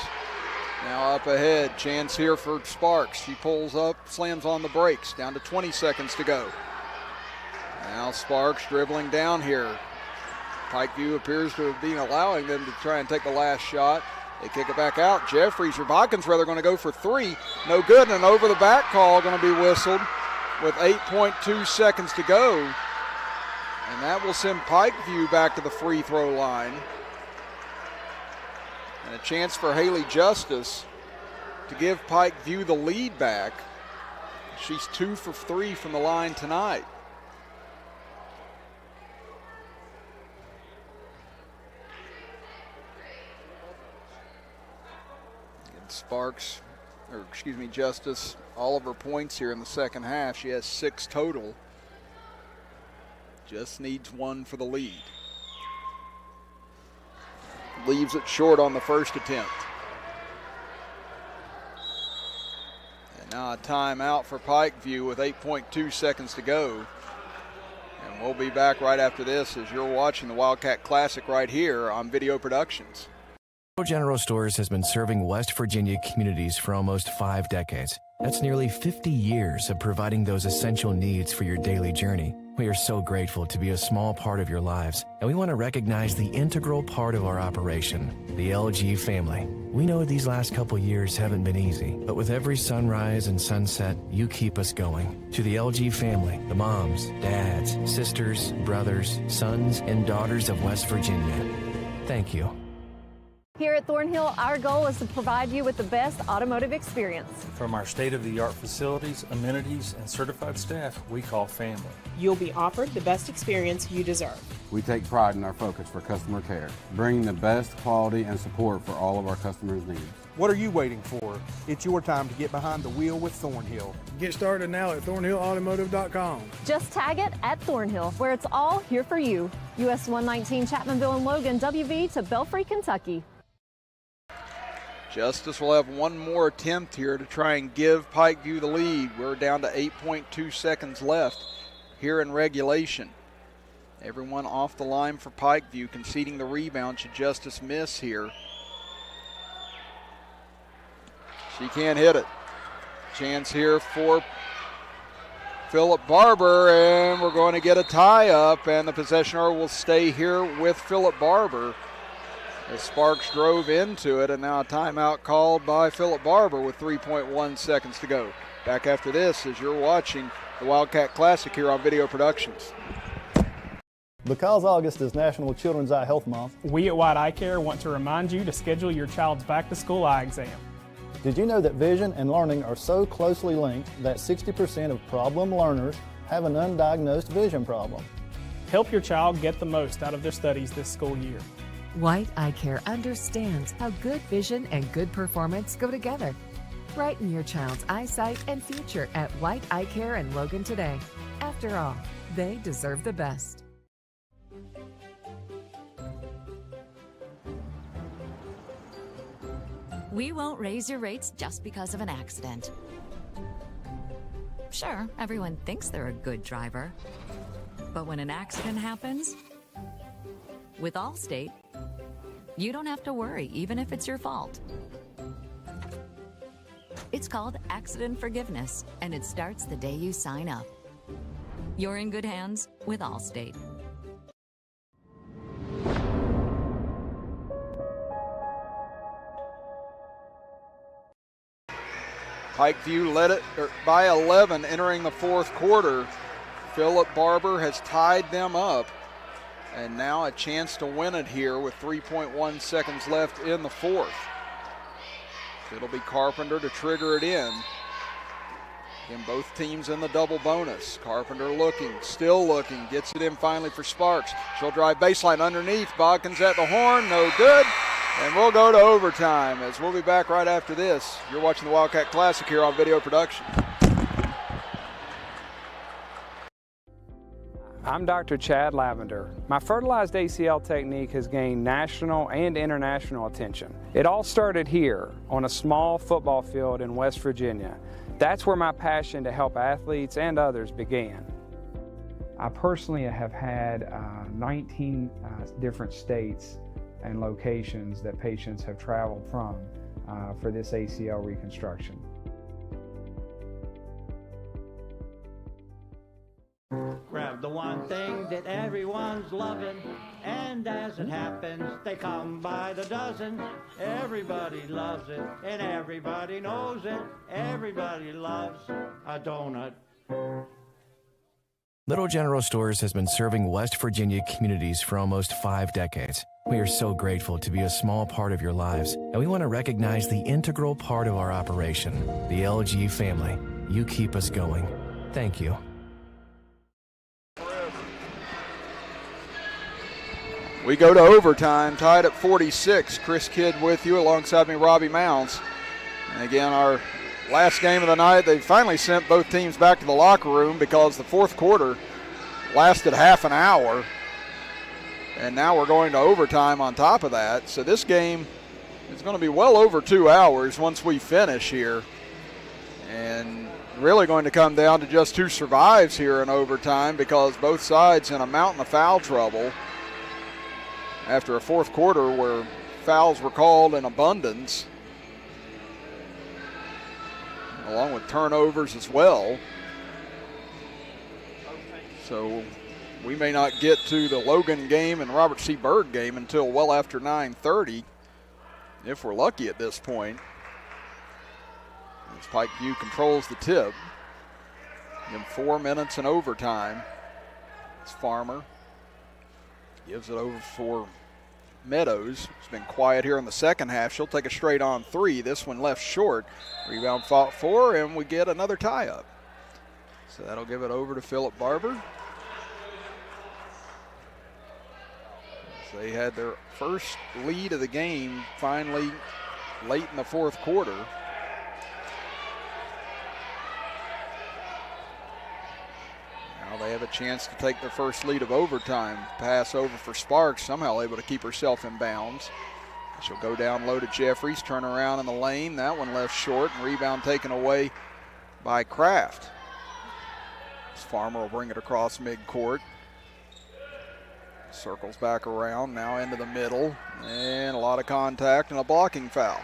[SPEAKER 1] Now up ahead, chance here for Sparks. She pulls up, slams on the brakes, down to 20 seconds to go. Now Sparks dribbling down here. Pikeview appears to be allowing them to try and take the last shot. They kick it back out. Jeffries, or Bodkins rather, going to go for 3. No good, and an over the back call going to be whistled with 8.2 seconds to go. And that will send Pikeview back to the free throw line. And a chance for Haley Justice to give Pikeview the lead back. She's 2 for 3 from the line tonight. And Sparks, Justice, all of her points here in the second half. She has 6 total. Just needs 1 for the lead. Leaves it short on the first attempt. And now a timeout for Pikeview with 8.2 seconds to go. And we'll be back right after this as you're watching the Wildcat Classic right here on Video Productions.
[SPEAKER 2] General Stores has been serving West Virginia communities for almost 5 decades. That's nearly 50 years of providing those essential needs for your daily journey. We are so grateful to be a small part of your lives, and we want to recognize the integral part of our operation, the LG family. We know these last couple years haven't been easy, but with every sunrise and sunset, you keep us going. To the LG family, the moms, dads, sisters, brothers, sons, and daughters of West Virginia, thank you.
[SPEAKER 6] Here at Thornhill, our goal is to provide you with the best automotive experience.
[SPEAKER 7] From our state-of-the-art facilities, amenities, and certified staff we call family.
[SPEAKER 8] You'll be offered the best experience you deserve.
[SPEAKER 9] We take pride in our focus for customer care, bringing the best quality and support for all of our customers' needs.
[SPEAKER 10] What are you waiting for? It's your time to get behind the wheel with Thornhill.
[SPEAKER 11] Get started now at thornhillautomotive.com.
[SPEAKER 6] Just tag it at Thornhill, where it's all here for you. US 119 Chapmanville and Logan, WV to Belfry, Kentucky.
[SPEAKER 1] Justice will have one more attempt here to try and give Pikeview the lead. We're down to 8.2 seconds left here in regulation. Everyone off the line for Pikeview, conceding the rebound. Should Justice miss here? She can't hit it. Chance here for Philip Barbour, and we're going to get a tie-up, and the possession will stay here with Philip Barbour. As Sparks drove into it, and now a timeout called by Philip Barbour with 3.1 seconds to go. Back after this as you're watching the Wildcat Classic here on Video Productions.
[SPEAKER 3] Because August is National Children's Eye Health Month,
[SPEAKER 4] we at White Eye Care want to remind you to schedule your child's back-to-school eye exam.
[SPEAKER 3] Did you know that vision and learning are so closely linked that 60% of problem learners have an undiagnosed vision problem?
[SPEAKER 4] Help your child get the most out of their studies this school year.
[SPEAKER 5] White Eye Care understands how good vision and good performance go together. Brighten your child's eyesight and future at White Eye Care and Logan today. After all, they deserve the best.
[SPEAKER 13] We won't raise your rates just because of an accident. Sure, everyone thinks they're a good driver. But when an accident happens, With Allstate, you don't have to worry, even if it's your fault. It's called accident forgiveness, and it starts the day you sign up. You're in good hands with Allstate.
[SPEAKER 1] Pikeview led it by 11 entering the fourth quarter. Philip Barbour has tied them up, and now a chance to win it here with 3.1 seconds left in the fourth. It'll be Carpenter to trigger it in. Again, both teams in the double bonus. Carpenter looking, still looking, gets it in finally for Sparks. She'll drive baseline underneath. Bodkins at the horn, no good. And we'll go to overtime as we'll be back right after this. You're watching the Wildcat Classic here on Video Production.
[SPEAKER 16] I'm Dr. Chad Lavender. My fertilized ACL technique has gained national and international attention. It all started here on a small football field in West Virginia. That's where my passion to help athletes and others began. I personally have had 19 different states and locations that patients have traveled from for this ACL reconstruction.
[SPEAKER 21] Grab the one thing that everyone's loving, and as it happens, they come by the dozen. Everybody loves it, and everybody knows it. Everybody loves a donut.
[SPEAKER 2] Little General Stores has been serving West Virginia communities for almost 5 decades. We are so grateful to be a small part of your lives, and we want to recognize the integral part of our operation, the LG family. You keep us going. Thank you.
[SPEAKER 1] We go to overtime, tied at 46. Chris Kidd with you, alongside me, Robbie Mounds. And again, our last game of the night, they finally sent both teams back to the locker room because the fourth quarter lasted half an hour. And now we're going to overtime on top of that. So this game is going to be well over 2 hours once we finish here. And really going to come down to just who survives here in overtime, because both sides in a mountain of foul trouble after a fourth quarter where fouls were called in abundance, along with turnovers as well. So we may not get to the Logan game and Robert C. Byrd game until well after 9:30, if we're lucky at this point, as Pikeview controls the tip. In 4 minutes in overtime, it's Farmer. Gives it over for Meadows. It's been quiet here in the second half. She'll take a straight on three. This one left short. Rebound fought for, and we get another tie up. So that'll give it over to Philip Barbour. They had their first lead of the game finally late in the fourth quarter. Now they have a chance to take their first lead of overtime. Pass over for Sparks, somehow able to keep herself in bounds. She'll go down low to Jeffries, turn around in the lane. That one left short, and rebound taken away by Kraft. Farmer will bring it across midcourt. Circles back around, now into the middle, and a lot of contact and a blocking foul.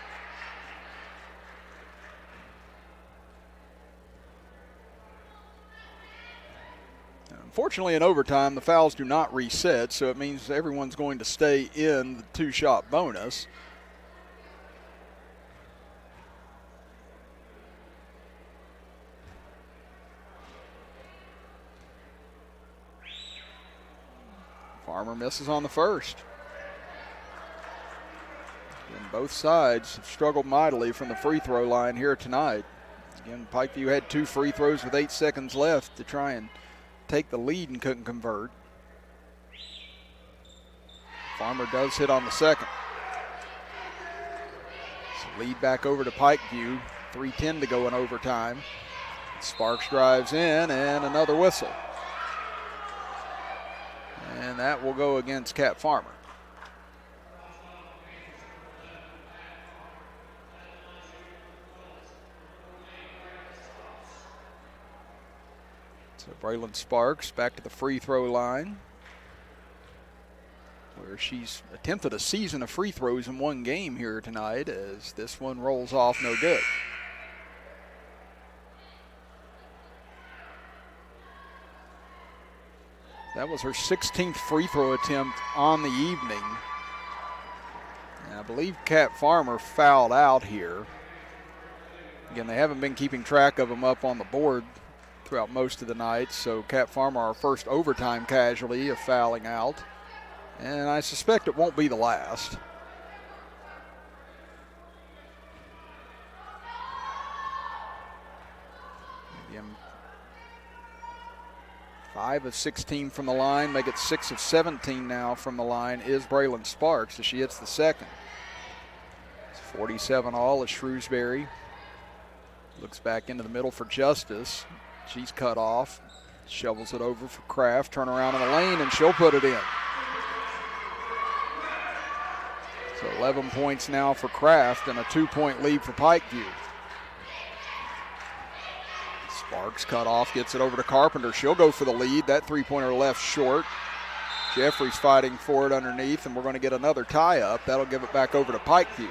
[SPEAKER 1] Unfortunately, in overtime, the fouls do not reset, so it means everyone's going to stay in the two-shot bonus. Farmer misses on the first. And both sides have struggled mightily from the free throw line here tonight. Again, Pikeview had 2 free throws with 8 seconds left to try and take the lead and couldn't convert. Farmer does hit on the second. So lead back over to Pikeview. 3:10 to go in overtime. Sparks drives in, and another whistle. And that will go against Cat Farmer. So Braylon Sparks back to the free throw line, where where she's attempted a season of free throws in one game here tonight, as this one rolls off no good. That was her 16th free throw attempt on the evening. And I believe Kat Farmer fouled out here. Again, they haven't been keeping track of them up on the board throughout most of the night, so Kat Farmer, our first overtime casualty of fouling out. And I suspect it won't be the last. Again, 5 of 16 from the line, make it 6 of 17 now from the line is Braylon Sparks as she hits the second. It's 47 all as Shrewsbury looks back into the middle for Justice. She's cut off, shovels it over for Kraft, turn around in the lane, and she'll put it in. So 11 points now for Kraft and a 2-point lead for Pikeview. Sparks cut off, gets it over to Carpenter. She'll go for the lead. That three-pointer left short. Jeffries fighting for it underneath, and we're going to get another tie-up. That'll give it back over to Pikeview.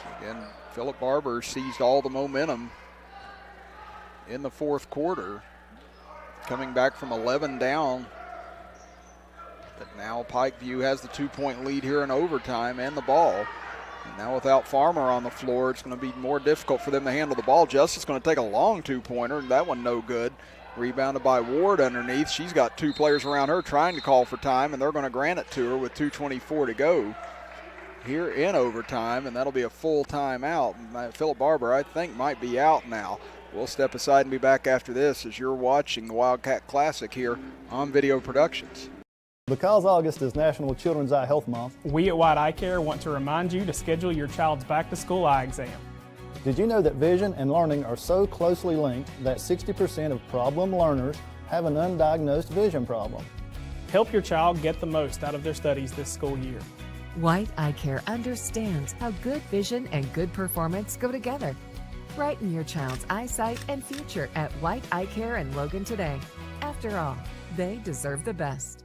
[SPEAKER 1] So again, Philip Barbour seized all the momentum in the fourth quarter, coming back from 11 down. But now Pikeview has the 2-point lead here in overtime and the ball. And now without Farmer on the floor, it's going to be more difficult for them to handle the ball. Justice going to take a long two-pointer, and that one no good. Rebounded by Ward underneath. She's got two players around her trying to call for time, and they're going to grant it to her with 2:24 to go here in overtime, and that'll be a full timeout. Philip Barbour, I think, might be out now. We'll step aside and be back after this as you're watching the Wildcat Classic here on Video Productions.
[SPEAKER 3] Because August is National Children's Eye Health Month,
[SPEAKER 4] we at White Eye Care want to remind you to schedule your child's back-to-school eye exam.
[SPEAKER 3] Did you know that vision and learning are so closely linked that 60% of problem learners have an undiagnosed vision problem?
[SPEAKER 4] Help your child get the most out of their studies this school year.
[SPEAKER 5] White Eye Care understands how good vision and good performance go together. Brighten your child's eyesight and future at White Eye Care and Logan today. After all, they deserve the best.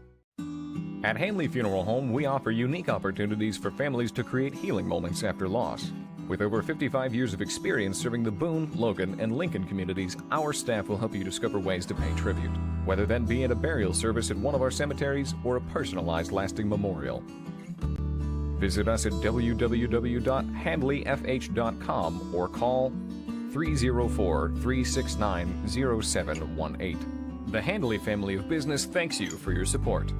[SPEAKER 19] At Hanley Funeral Home, we offer unique opportunities for families to create healing moments after loss. With over 55 years of experience serving the Boone, Logan, and Lincoln communities, our staff will help you discover ways to pay tribute, whether that be at a burial service at one of our cemeteries or a personalized lasting memorial. Visit us at www.handleyfh.com or call 304-369-0718. The Handley family of business thanks you for your support.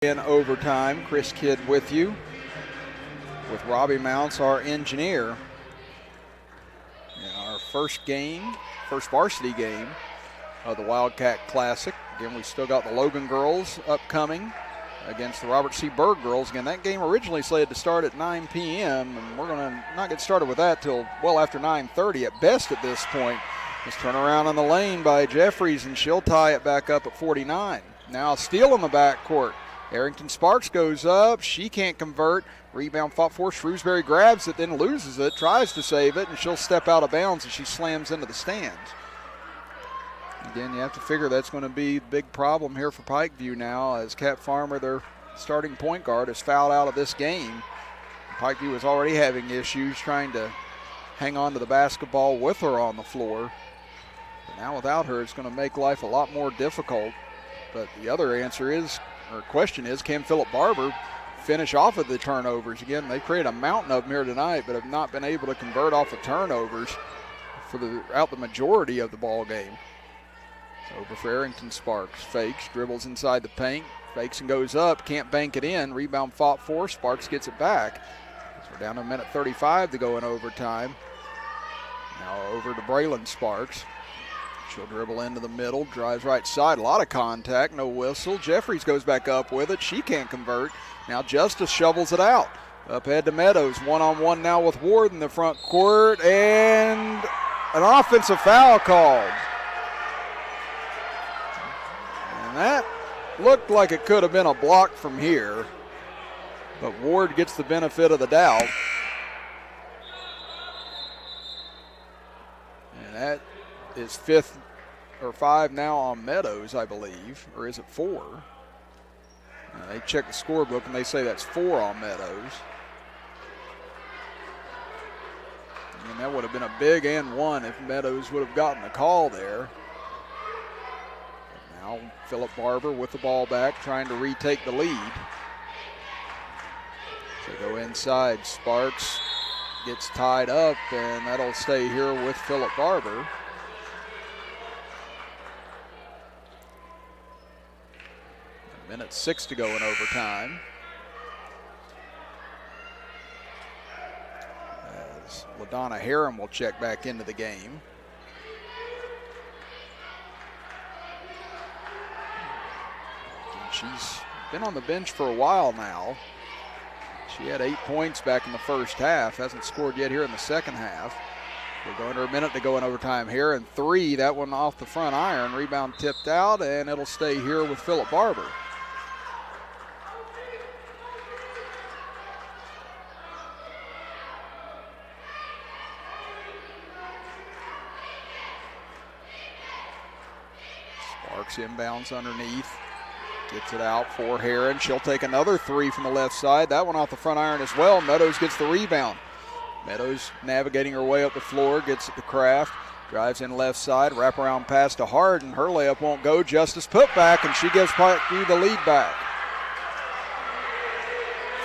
[SPEAKER 1] In overtime, Chris Kidd with you, with Robbie Mounts, our engineer. In our first varsity game of the Wildcat Classic. Again, we still got the Logan girls upcoming against the Robert C. Berg girls. Again, that game originally slated to start at 9 p.m., and we're going to not get started with that till well after 9:30 at best at this point. This turnaround on the lane by Jeffries, and she'll tie it back up at 49. Now Steele in the backcourt. Arrington Sparks goes up. She can't convert. Rebound fought for. Shrewsbury grabs it, then loses it, tries to save it, and she'll step out of bounds as she slams into the stands. Again, you have to figure that's going to be the big problem here for Pikeview now, as Kat Farmer, their starting point guard, is fouled out of this game. Pikeview was already having issues trying to hang on to the basketball with her on the floor. But now without her, it's going to make life a lot more difficult. But the other answer is, or question is, can Philip Barbour finish off of the turnovers? Again, they created a mountain of them here tonight, but have not been able to convert off of turnovers throughout the majority of the ball game. So over for Arrington Sparks. Fakes, dribbles inside the paint, fakes and goes up, can't bank it in. Rebound fought for, Sparks gets it back. So we're down to a minute 35 to go in overtime. Now over to Braylon Sparks. She'll dribble into the middle, drives right side, a lot of contact, no whistle. Jeffries goes back up with it, she can't convert. Now Justice shovels it out. Up ahead to Meadows, one-on-one now with Ward in the front court, and an offensive foul called. And that looked like it could have been a block from here. But Ward gets the benefit of the doubt. And that is 5 now on Meadows, I believe. Or is it 4? They check the scorebook and they say that's 4 on Meadows. And that would have been a big and 1 if Meadows would have gotten the call there. But now Philip Barbour with the ball back, trying to retake the lead. So go inside. Sparks gets tied up, and that'll stay here with Philip Barbour. A minute 6 to go in overtime. As LaDonna Herron will check back into the game. And she's been on the bench for a while now. She had 8 points back in the first half. Hasn't scored yet here in the second half. We're going to a minute to go in overtime here. And 3, that one off the front iron. Rebound tipped out, and it'll stay here with Philip Barbour. Sparks inbounds underneath. Gets it out for Herron. She'll take another 3 from the left side. That one off the front iron as well. Meadows gets the rebound. Meadows navigating her way up the floor. Gets it to Kraft. Drives in left side. Wraparound pass to Harden. Her layup won't go. Justice put back, and she gives Pikeview the lead back.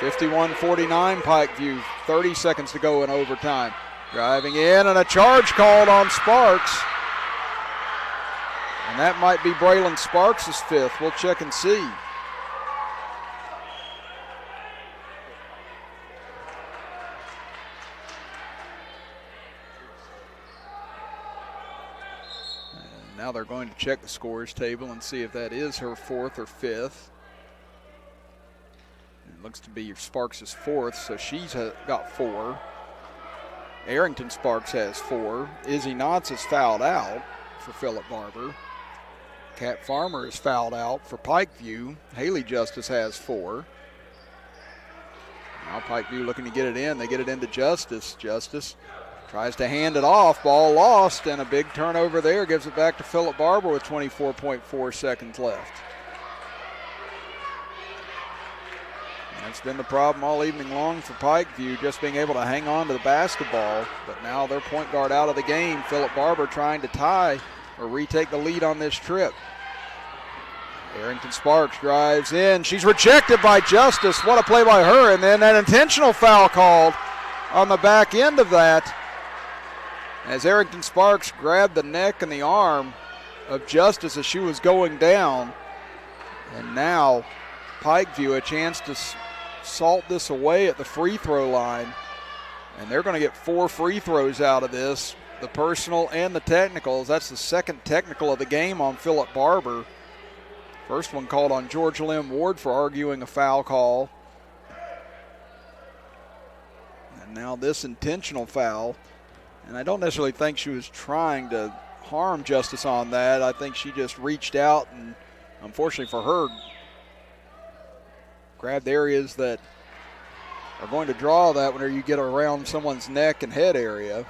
[SPEAKER 1] 51-49 Pikeview. 30 seconds to go in overtime. Driving in, and a charge called on Sparks. And that might be Braylon Sparks' 5th. We'll check and see. And now they're going to check the scores table and see if that is her 4th or 5th. It looks to be Sparks' 4th, so she's got 4. Arrington Sparks has 4. Izzy Knotts is fouled out for Philip Barbour. Kat Farmer is fouled out for Pikeview. Haley Justice has 4. Now Pikeview looking to get it in. They get it into Justice. Justice tries to hand it off. Ball lost, and a big turnover there. Gives it back to Philip Barbour with 24.4 seconds left. That's been the problem all evening long for Pikeview, just being able to hang on to the basketball. But now their point guard out of the game. Philip Barbour trying to tie or retake the lead on this trip. Arrington Sparks drives in. She's rejected by Justice. What a play by her. And then an intentional foul called on the back end of that, as Arrington Sparks grabbed the neck and the arm of Justice as she was going down. And now Pikeview a chance to salt this away at the free throw line. And they're going to get 4 free throws out of this, the personal and the technicals. That's the second technical of the game on Philip Barbour. First one called on Georgia Lynn Ward for arguing a foul call. And now this intentional foul. And I don't necessarily think she was trying to harm Justice on that. I think she just reached out and, unfortunately for her, grabbed areas that are going to draw that whenever you get around someone's neck and head area.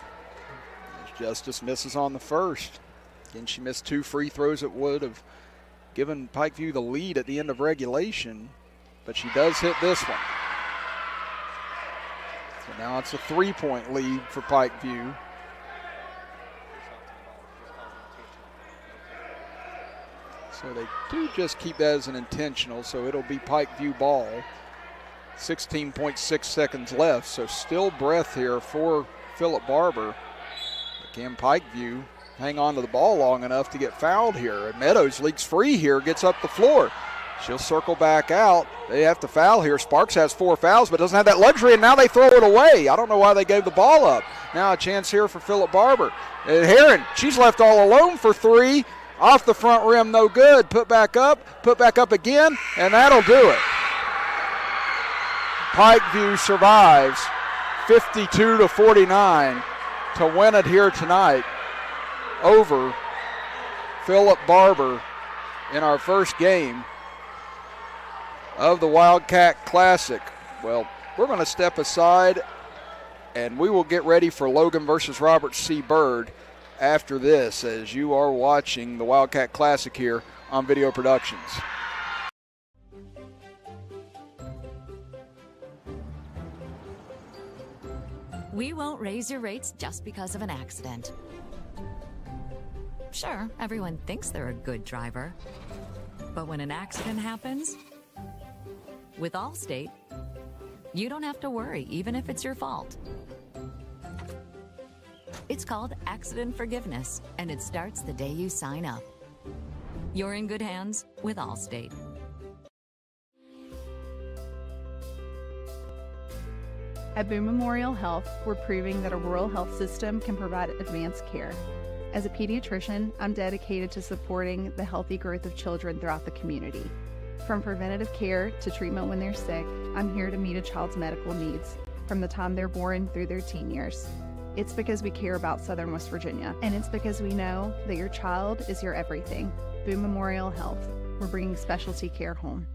[SPEAKER 1] As Justice misses on the first. Again, she missed 2 free throws that would have given Pikeview the lead at the end of regulation, but she does hit this one. So now it's a 3-point lead for Pikeview. So they do just keep that as an intentional, so it'll be Pikeview ball. 16.6 seconds left, so still breath here for Philip Barbour. Again, Pikeview hang on to the ball long enough to get fouled here. And Meadows leaks free here, gets up the floor. She'll circle back out. They have to foul here. Sparks has 4 fouls, but doesn't have that luxury, and now they throw it away. I don't know why they gave the ball up. Now a chance here for Philip Barbour. And Herron, she's left all alone for 3. Off the front rim, no good. Put back up again, and that'll do it. Pikeview survives 52-49 to win it here tonight over Philip Barbour in our first game of the WILDCAT Classic. Well, we're going to step aside, and we will get ready for Logan versus Robert C. Byrd after this, as you are watching the Wildcat Classic here on Video Productions.
[SPEAKER 13] We won't raise your rates just because of an accident. Sure, everyone thinks they're a good driver. But when an accident happens, with Allstate, you don't have to worry, even if it's your fault. It's called accident forgiveness, and it starts the day you sign up. You're in good hands with Allstate.
[SPEAKER 15] At Boone Memorial Health, we're proving that a rural health system can provide advanced care. As a pediatrician, I'm dedicated to supporting the healthy growth of children throughout the community. From preventative care to treatment when they're sick, I'm here to meet a child's medical needs, from the time they're born through their teen years. It's because we care about Southern West Virginia, and it's because we know that your child is your everything. Boone Memorial Health, we're bringing specialty care home.